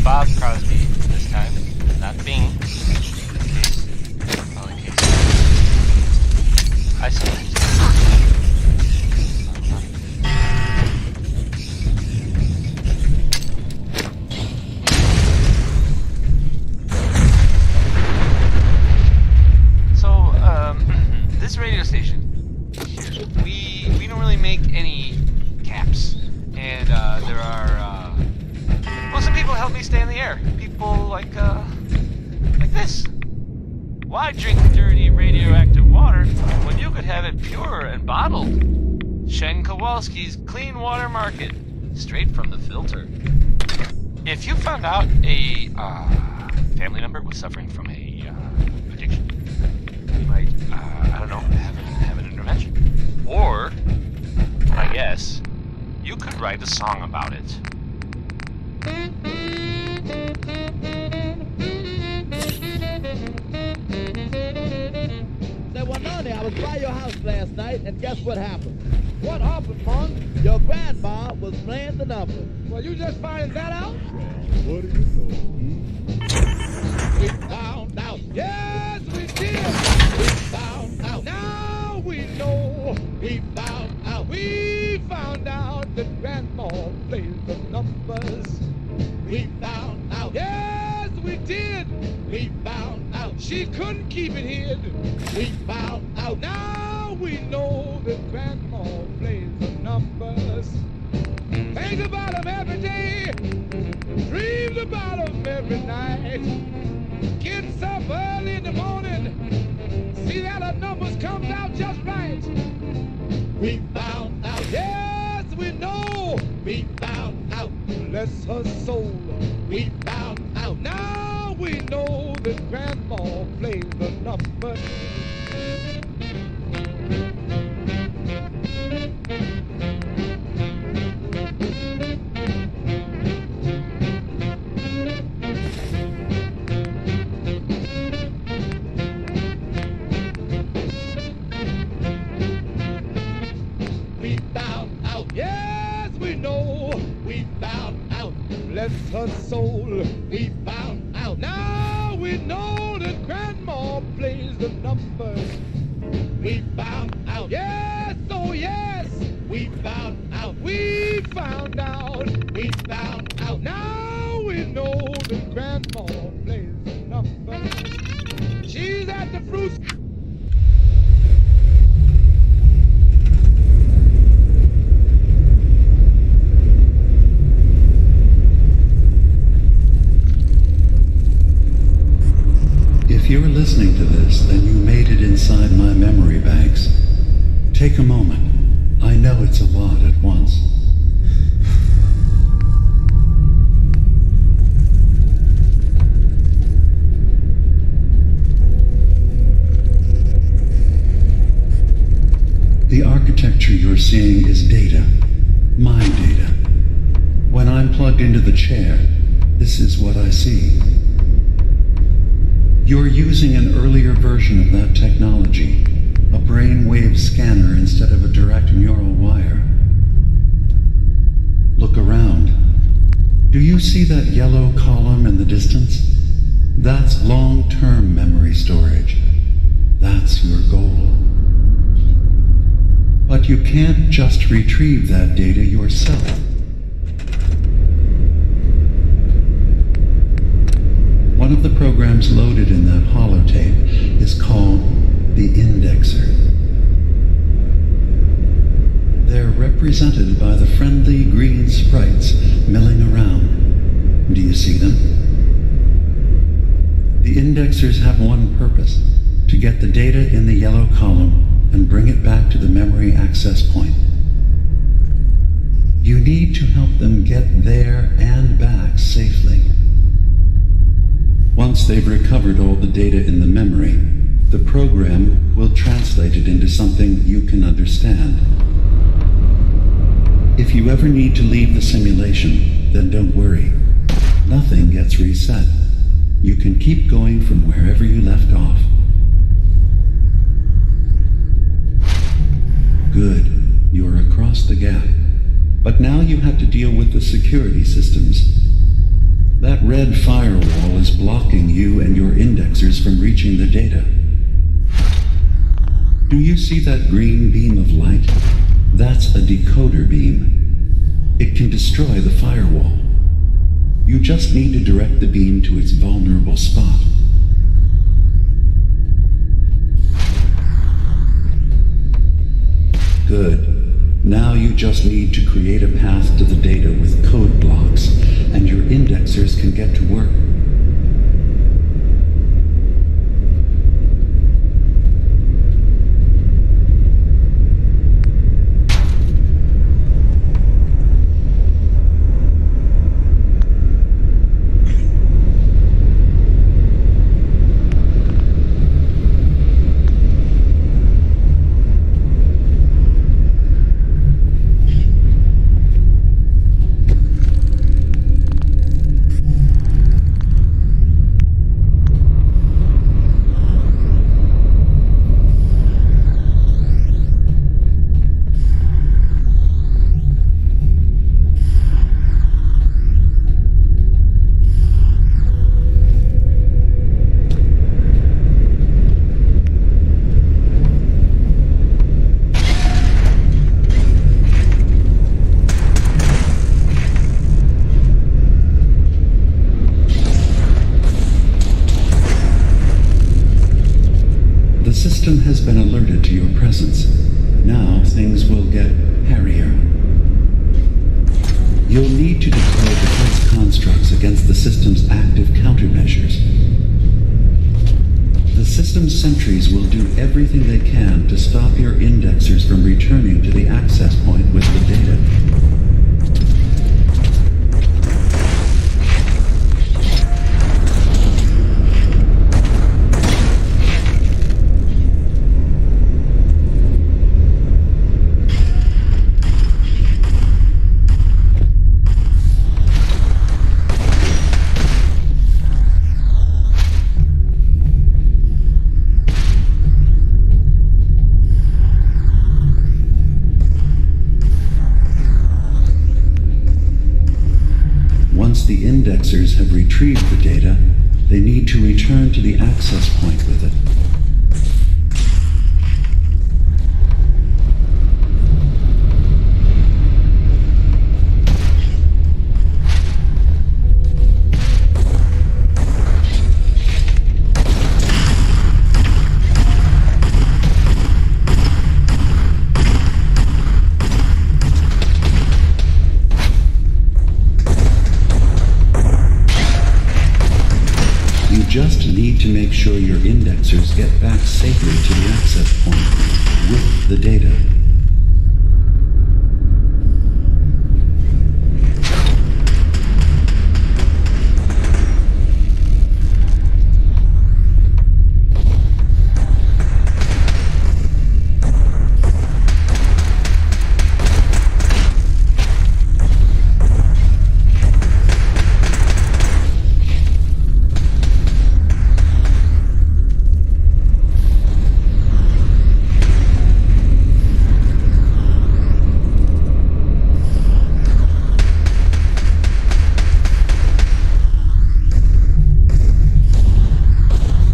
Bob Crosby this time, not Bing. In case. I select. So, this radio station, we don't really make any caps, and there are. Well, some people help me stay in the air. People like this. Why drink dirty radioactive water when you could have it pure and bottled? Shen Kowalski's Clean Water Market, straight from the filter. If you found out a family member was suffering from a addiction, you might, I don't know, have an intervention. Or, I guess, you could write a song about it. Say, well, Noni, I was by your house last night, and guess what happened? What happened, Mon? Your grandma was playing the number. Well, you just finding that out? What do you know? We found out. Yes, we did. We found out. Now we know. We found out. We found out that grandma plays the numbers. We found out. Yes, we did. We found out. She couldn't keep it hid. We found out. Now we know that grandma plays the numbers. Think about them every day. Dreams about them every night. Gets up early in the morning. See that the numbers comes out just right. We found out. Yes, we know. We found out. Bless her soul. We found out. Now we know that grandma plays the numbers. We found out. Yes, we know. We found out. Bless her soul. We found out. Now we know that grandma plays the numbers. We found out. Yes, oh yes. We found out. We found out. We found out. Now we know that grandma plays the numbers. She's at the fruit. If you're listening to this, then you made it inside my memory banks. Take a moment. I know it's a lot at once. The architecture you're seeing is data. My data. When I'm plugged into the chair, this is what I see. You're using an earlier version of that technology, a brainwave scanner instead of a direct neural wire. Look around. Do you see that yellow column in the distance? That's long-term memory storage. That's your goal. But you can't just retrieve that data yourself. One of the programs loaded in that holotape is called the Indexer. They're represented by the friendly green sprites milling around. Do you see them? The Indexers have one purpose: to get the data in the yellow column and bring it back to the memory access point. You need to help them get there and back safely. Once they've recovered all the data in the memory, the program will translate it into something you can understand. If you ever need to leave the simulation, then don't worry. Nothing gets reset. You can keep going from wherever you left off. Good. You're across the gap. But now you have to deal with the security systems. That red firewall is blocking you and your indexers from reaching the data. Do you see that green beam of light? That's a decoder beam. It can destroy the firewall. You just need to direct the beam to its vulnerable spot. Good. Now you just need to create a path to the data with code blocks, and your indexers can get to work. Has been alerted to your presence. Now things will get hairier. You'll need to deploy defense constructs against the system's active countermeasures. The system's sentries will do everything they can to stop your indexers from returning to the access point with the data. The indexers have retrieved the data, they need to return to the access point with it. Just need to make sure your indexers get back safely to the access point with the data.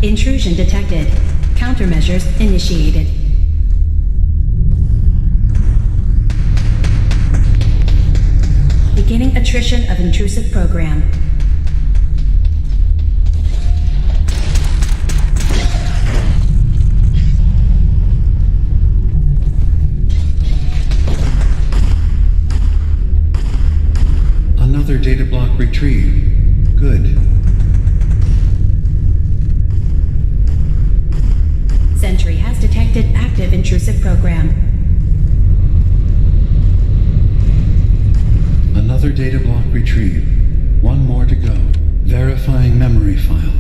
Intrusion detected. Countermeasures initiated. attrition of intrusive program. Another data block retrieved. Good. Sentry has detected active intrusive program. Another data block retrieved. One more to go. Verifying memory file.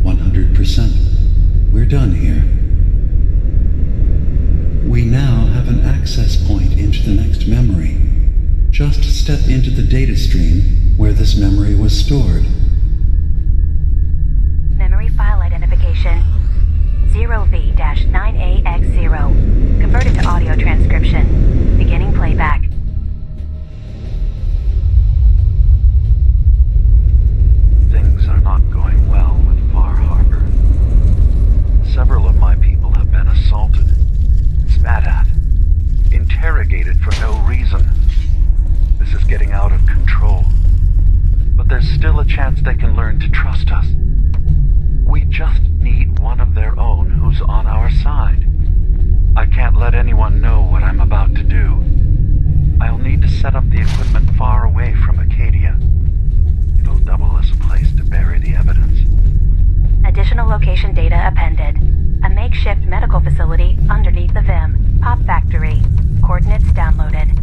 100%. We're done here. We now have an access point into the next memory. Just step into the data stream where this memory was stored. Memory file identification 0V-9AX0. Converted to audio transcription. Beginning playback. Things are not going well with Far Harbor. Several of my people have been assaulted, spat at, interrogated for no reason. This is getting out of control. But there's still a chance they can learn to trust us. We just need one of their own who's on our side. I can't let anyone know what I'm about to do. I'll need to set up the equipment far away from Acadia. It'll double as a place to bury the evidence. Additional location data appended. A makeshift medical facility underneath the VIM. Pop Factory. Coordinates downloaded.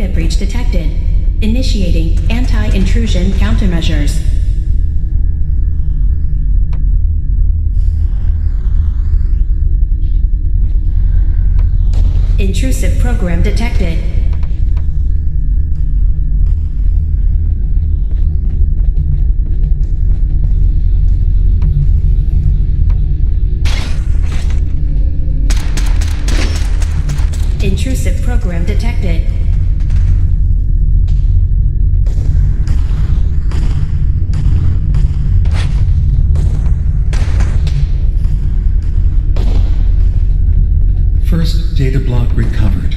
data breach detected. Initiating anti-intrusion countermeasures. Intrusive program detected. Intrusive program detected. First data block recovered.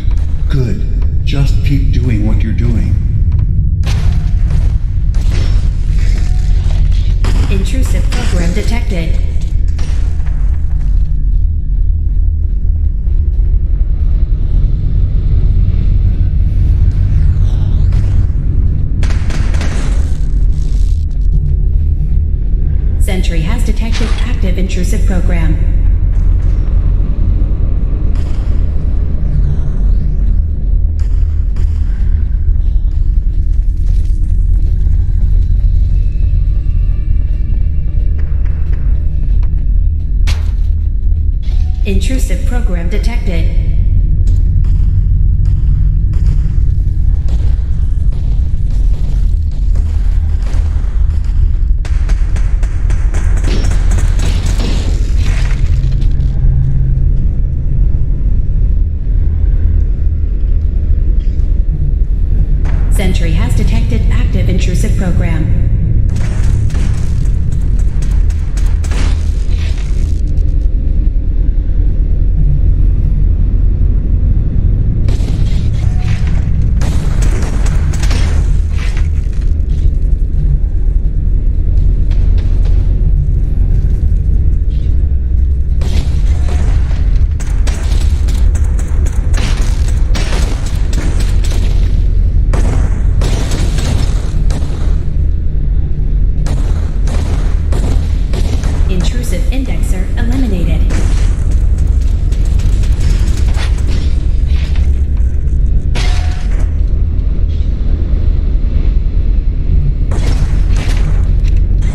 Good. Just keep doing what you're doing. Intrusive program detected. Sentry has detected active intrusive program. Intrusive program detected. Sentry has detected active intrusive program. Intrusive indexer eliminated.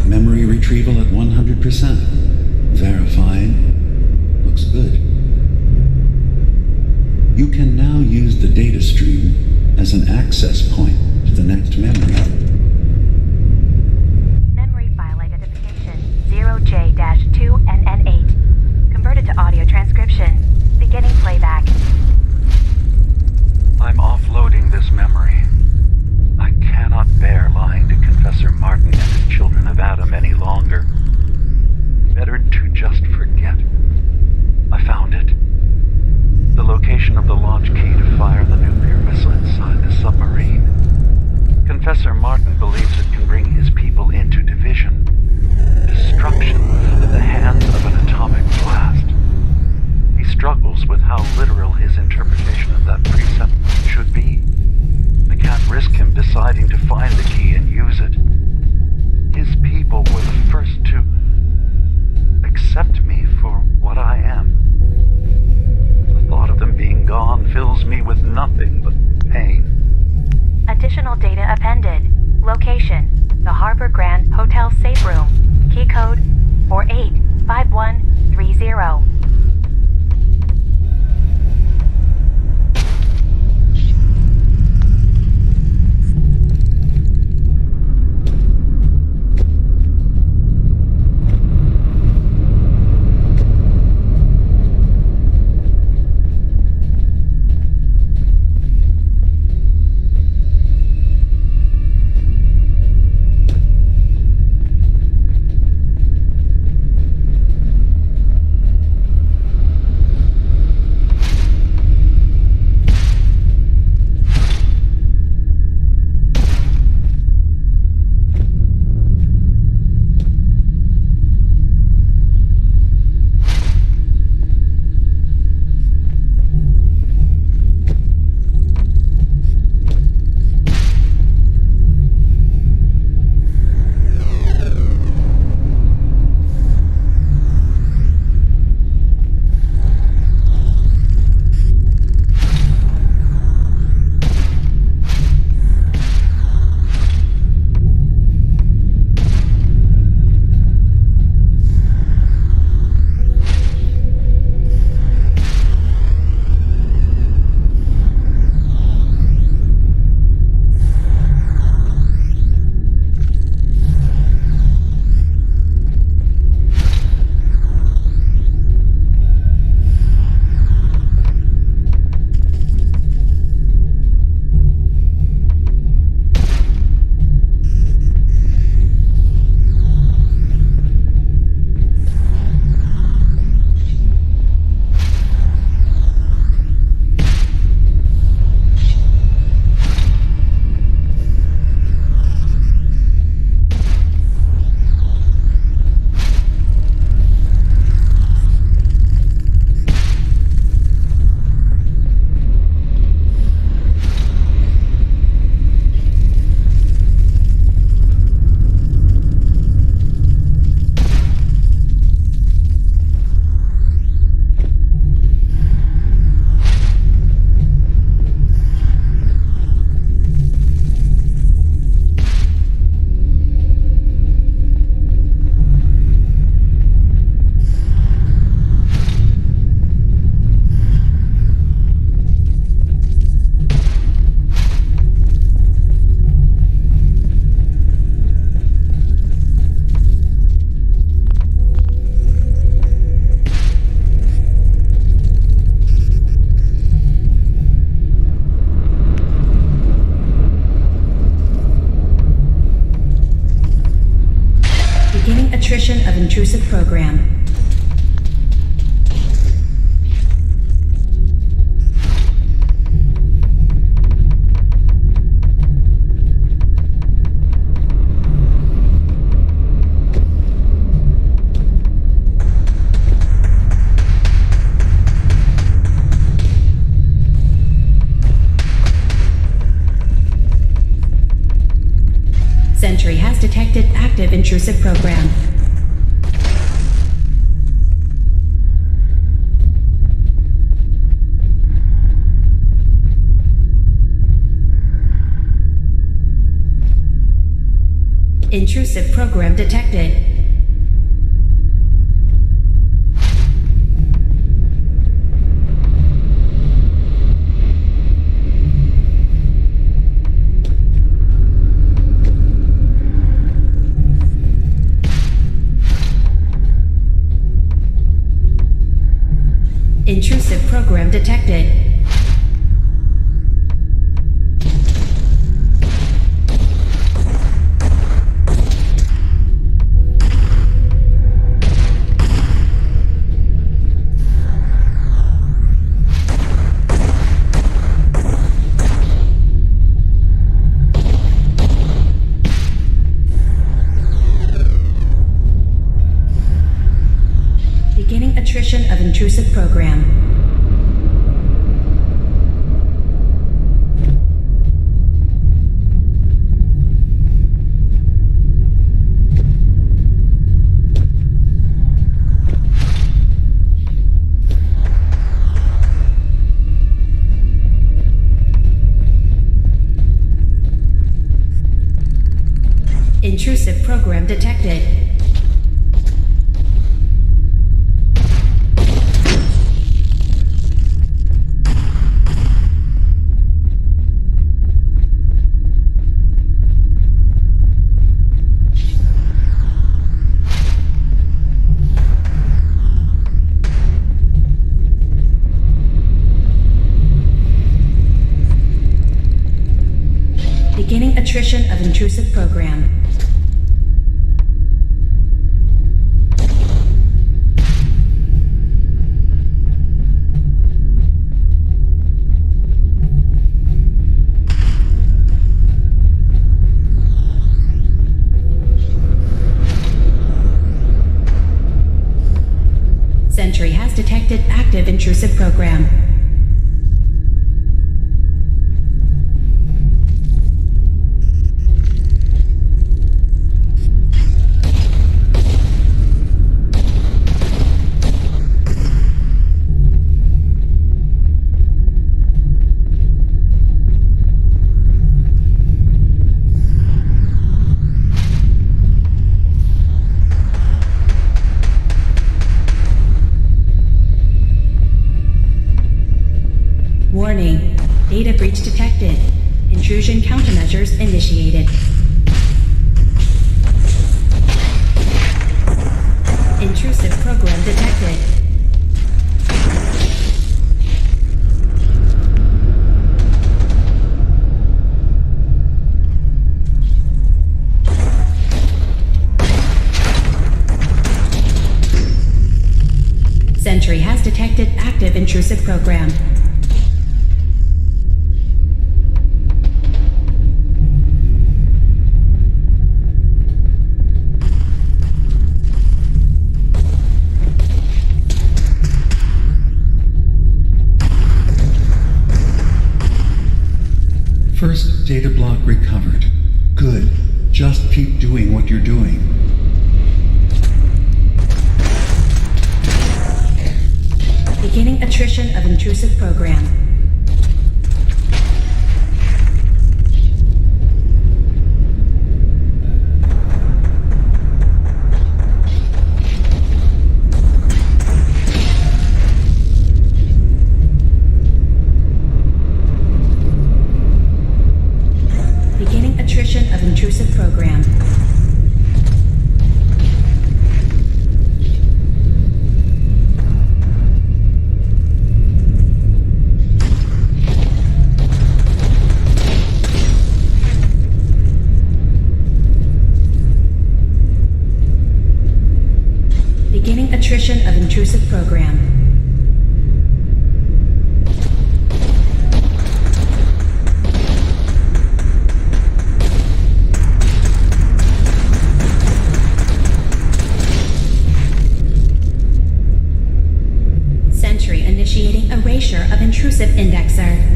Memory retrieval at 100%. Verifying. Looks good. You can now use the data stream as an access point to the next memory. Memory file identification 0J-2NN8. Converted to audio transcription. Beginning playback. I'm offloading this memory. I cannot bear lying to Confessor Martin and his children of Adam any longer. Better to just forget. I found it. The location of the launch key to fire the nuclear missile inside the submarine. Confessor Martin believes it can bring his people into division. Destruction at the hands of an atomic blast. He struggles with how literal his interpretation of that precept should be. I can't risk him deciding to find the key and use it. His people were the first to accept me for what I am. The thought of them being gone fills me with nothing but pain. Additional data appended. Location: the Harbor Grand Hotel Safe Room. Key code 485130. attrition of intrusive program. Sentry has detected active intrusive program. Intrusive program detected. Intrusive program detected. Beginning attrition of intrusive program. Intrusive program detected. Beginning attrition of intrusive program. Sentry has detected active intrusive program. Warning, data breach detected. Intrusion countermeasures initiated. Intrusive program detected. Sentry has detected active intrusive program. First data block recovered. Good. Just keep doing what you're doing. Beginning attrition of intrusive program. Beginning attrition of intrusive program. intrusive program. Sentry initiating erasure of intrusive indexer.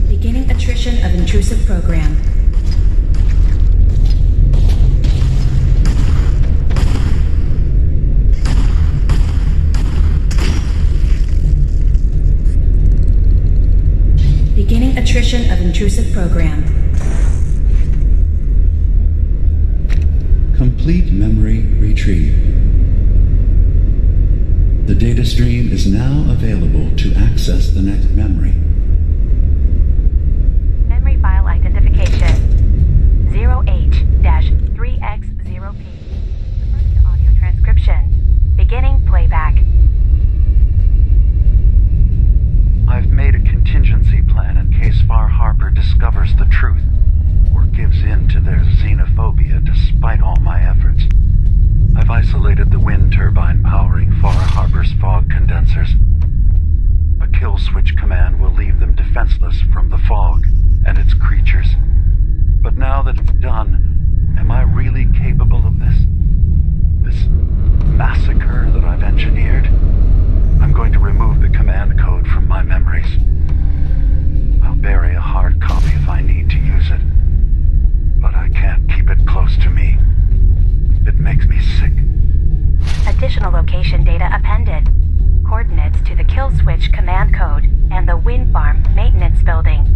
Beginning attrition of intrusive program. Beginning attrition of intrusive program. Complete memory retrieved. The data stream is now available to access the next memory. Memory file identification 0H-3X0P. Referring to audio transcription. Beginning playback. I've made a contingency plan in case Far Harbor discovers the truth or gives in to their xenophobia despite all my efforts. I've isolated the wind turbine powering Far Harbor's fog condensers. A kill switch command will leave them defenseless from the fog and its creatures. But now that it's done, am I really capable of this? This massacre that I've engineered? I'm going to remove the command code from my memories. I'll bury a hard copy if I need to use it. But I can't keep it close to me. It makes me sick. Additional location data appended. Coordinates to the kill switch command code and the wind farm maintenance building.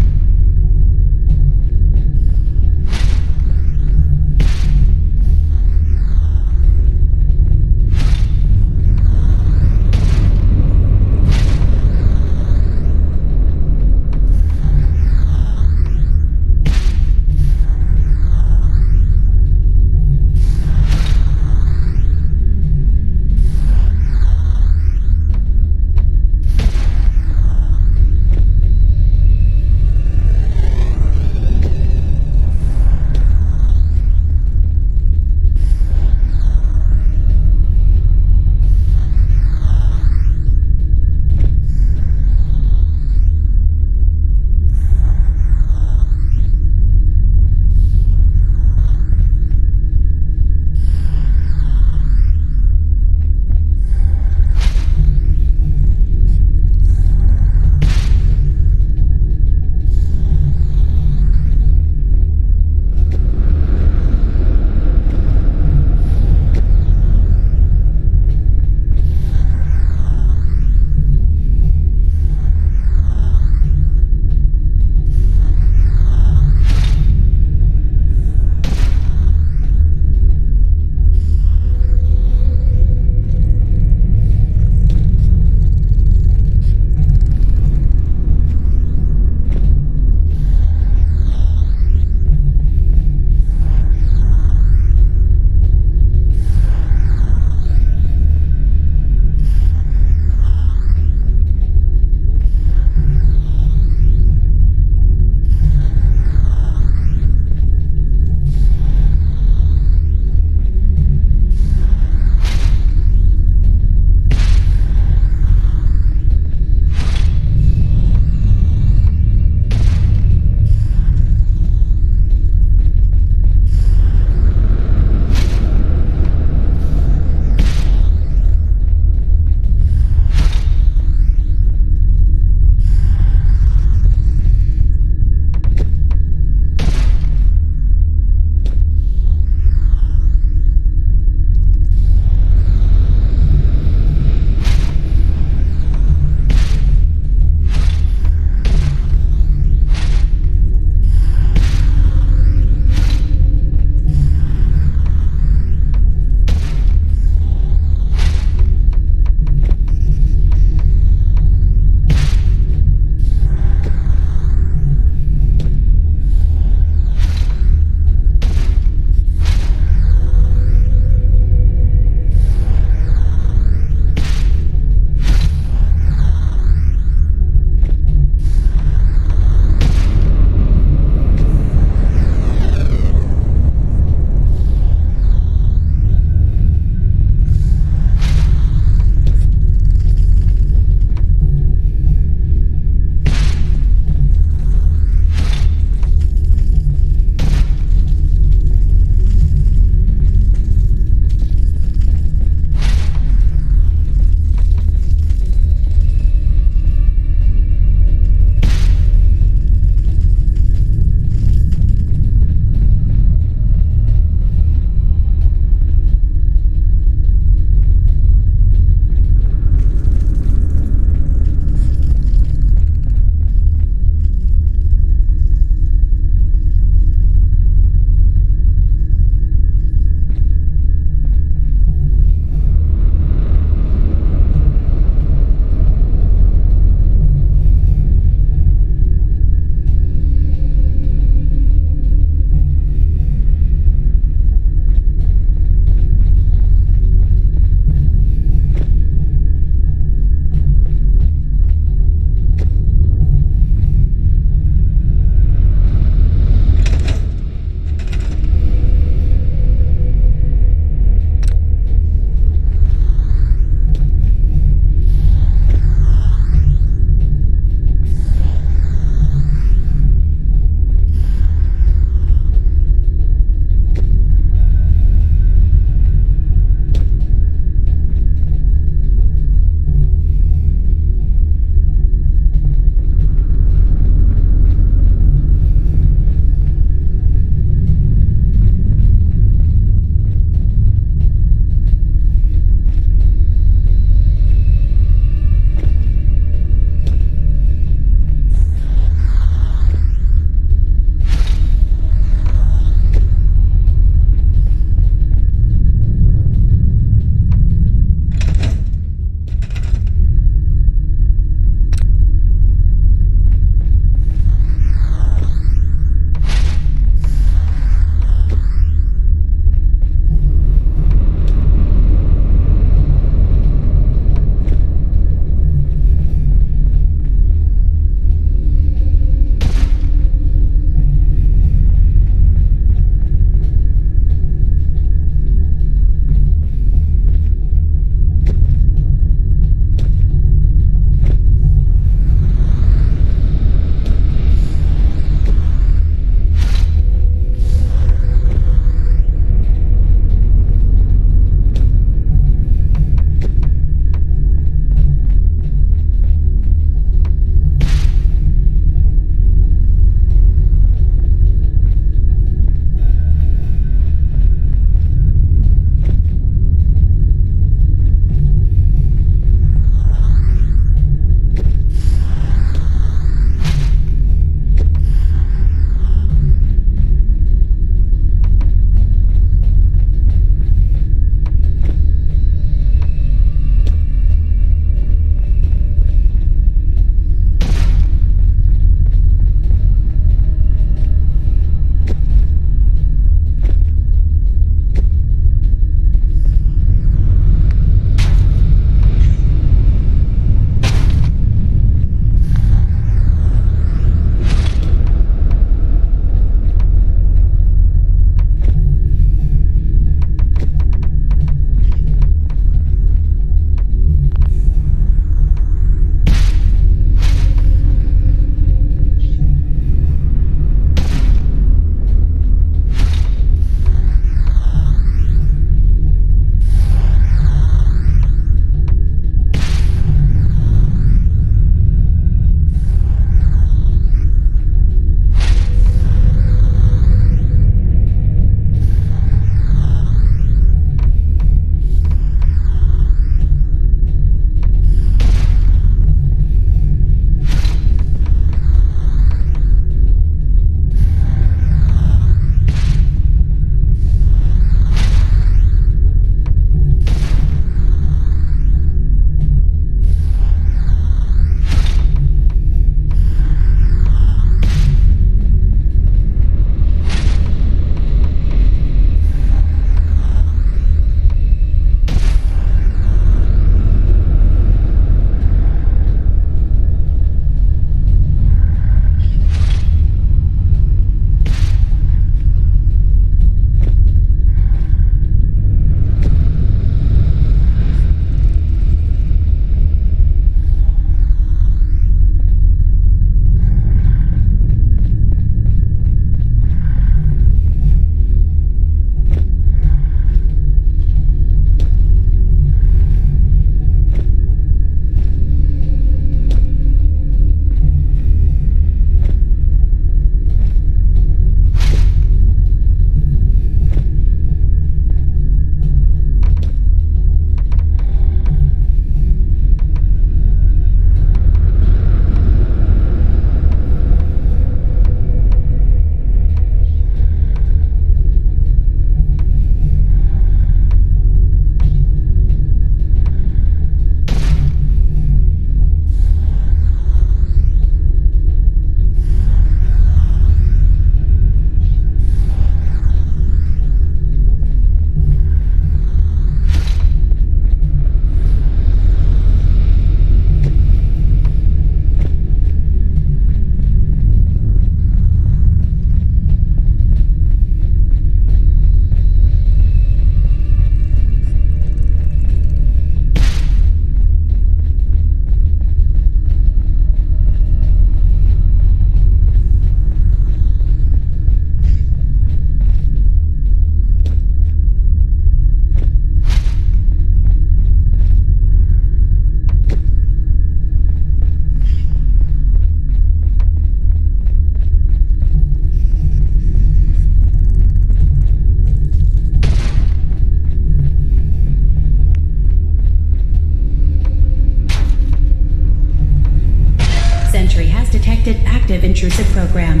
active intrusive program.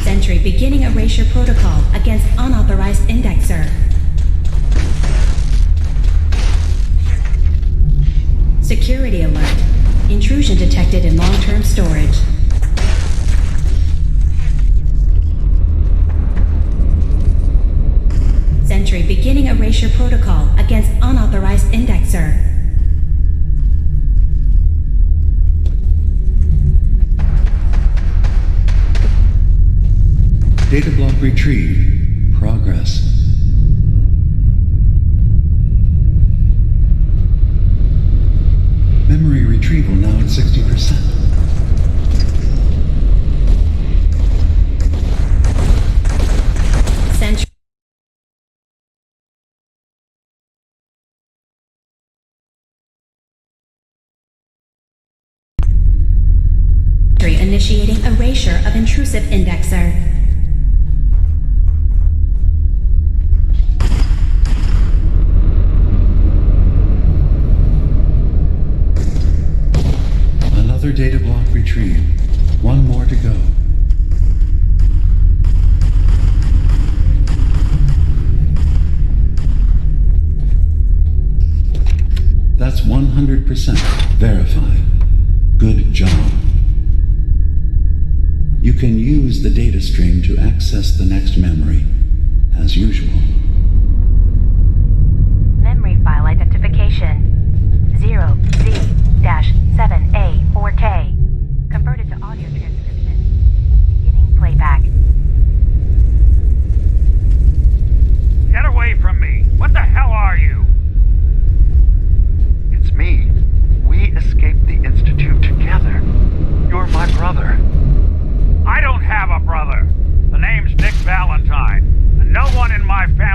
Sentry beginning erasure protocol against unauthorized indexer. Security alert. Intrusion detected in long-term storage. Sentry beginning erasure protocol against unauthorized indexer. Data block retrieved. Progress. Memory retrieval now at 60%. Sentry initiating erasure of intrusive indexer. Another data block retrieved. One more to go. That's 100% verified. Good job. You can use the data stream to access the next memory, as usual. Memory file identification 0Z-7A4K. Converted to audio transcription. Beginning playback. Get away from me! What the hell are you? It's me. We escaped the Institute together. You're my brother. I don't have a brother. The name's Nick Valentine, and no one in my family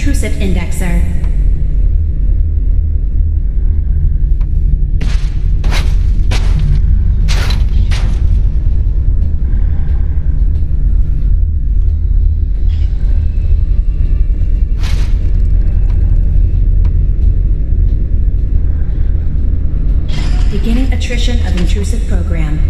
intrusive indexer. Beginning attrition of intrusive program.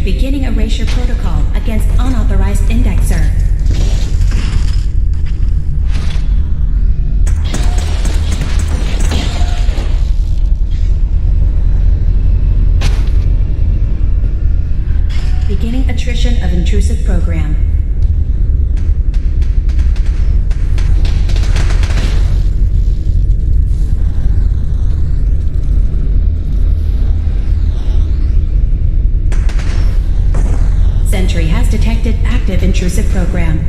Beginning erasure protocol against unauthorized indexer. Beginning attrition of intrusive program. Sentry has detected active intrusive program.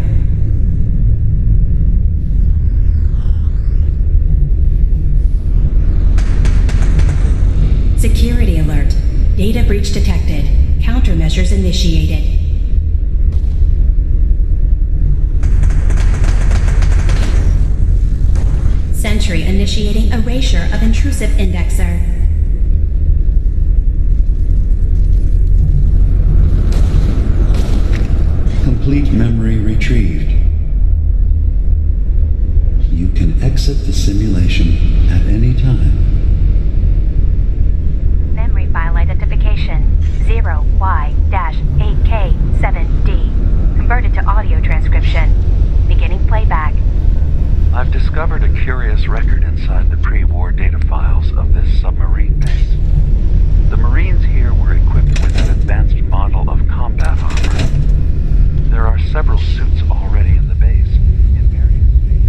Security alert. Data breach detected. Countermeasures initiated. Sentry initiating erasure of intrusive indexer. Complete memory retrieved. You can exit the simulation at any time. Memory file identification 0Y-8K7D. Converted to audio transcription. Beginning playback. I've discovered a curious record inside the pre-war data files of this submarine base. The Marines here were equipped with an advanced model of combat armor. There are several suits already in the base, in various stages.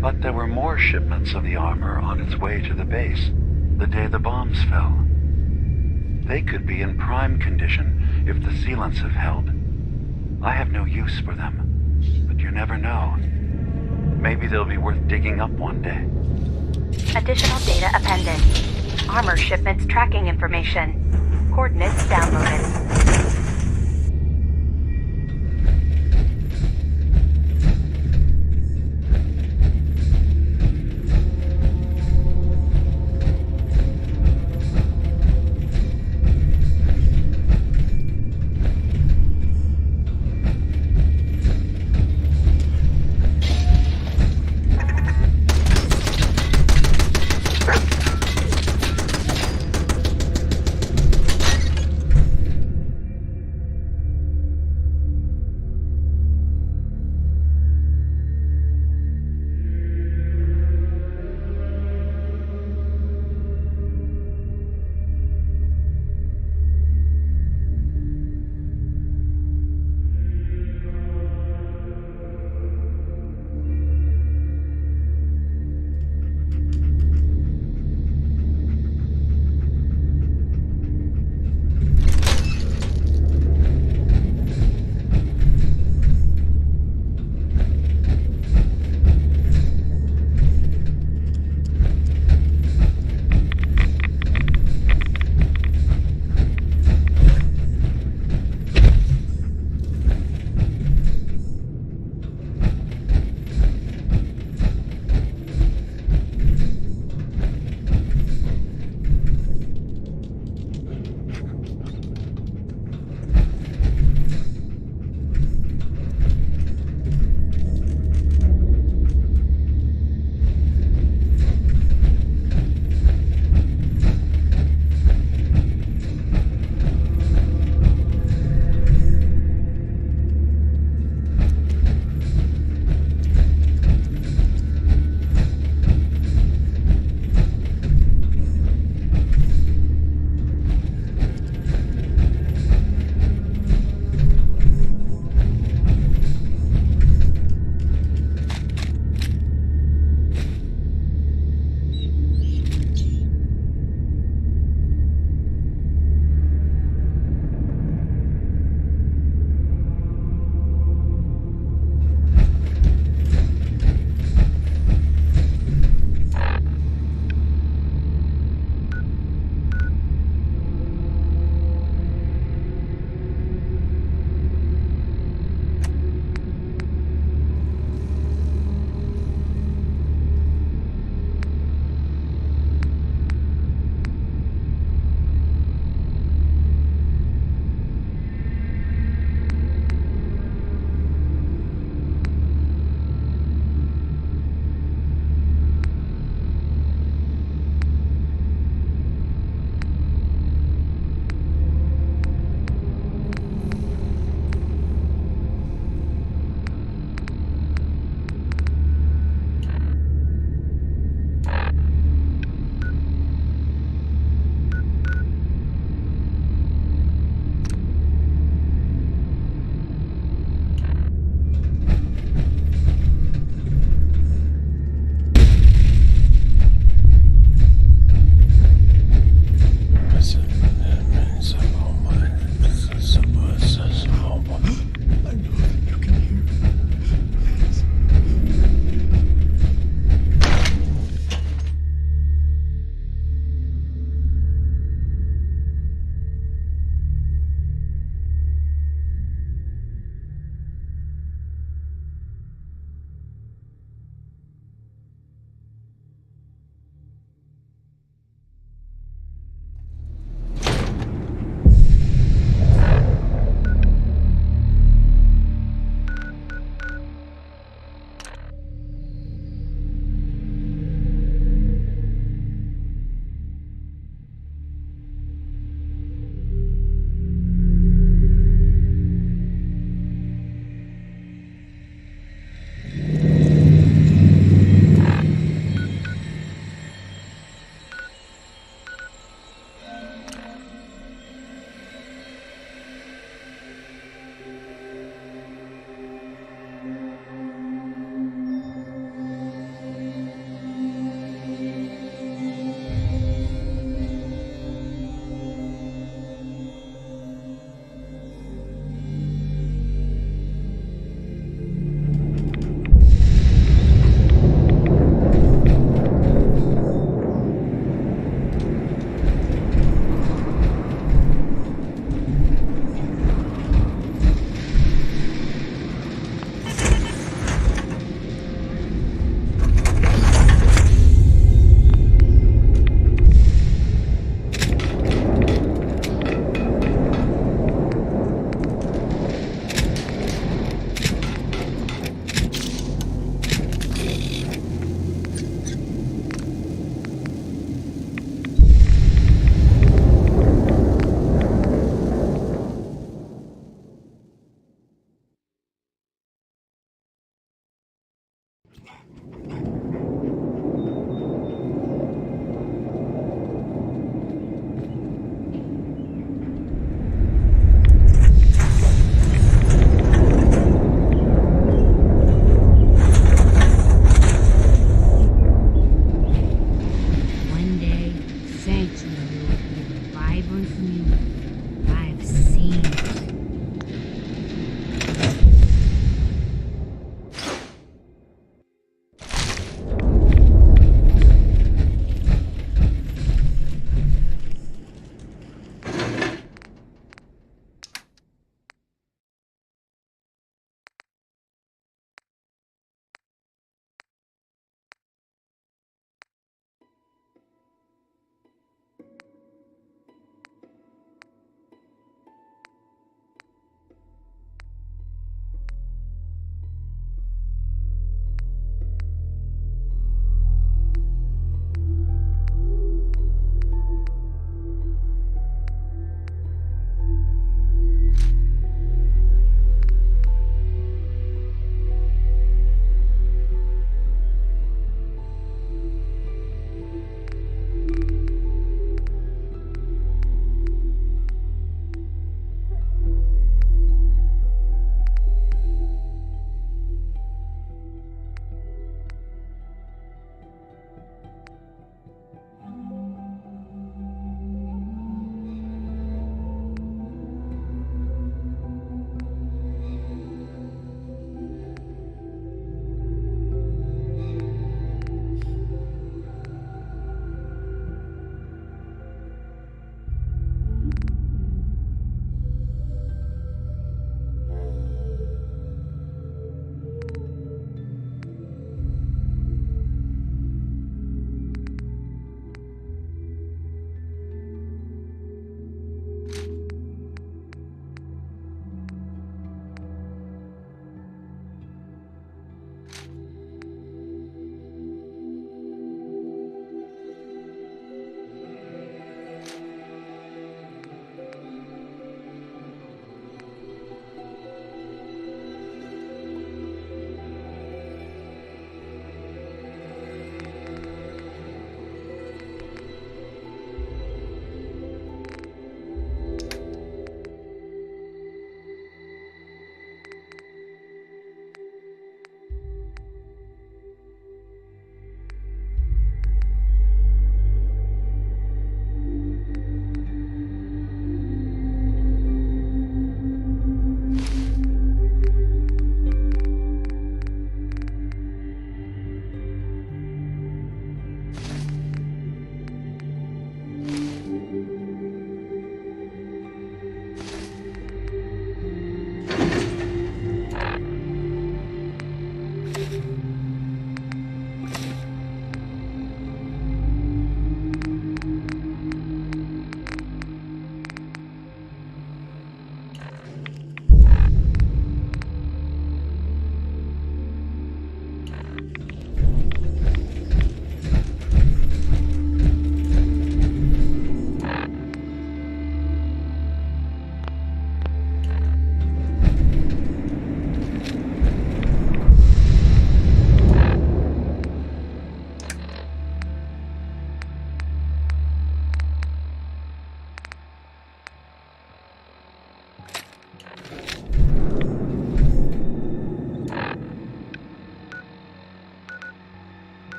But there were more shipments of the armor on its way to the base the day the bombs fell. They could be in prime condition if the sealants have held. I have no use for them, but you never know. Maybe they'll be worth digging up one day. Additional data appended. Armor shipments tracking information. Coordinates downloaded.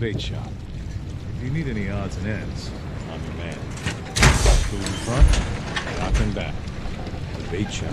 bait shop. If you need any odds and ends, I'm your man. Food in front, shots in back. The bait shop.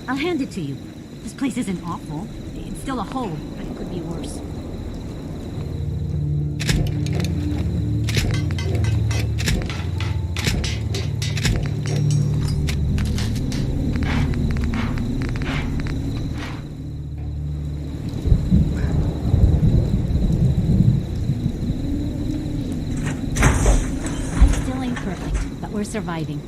I'll hand it to you. This place isn't awful. It's still a hole, but it could be worse. Life still ain't perfect, but we're surviving.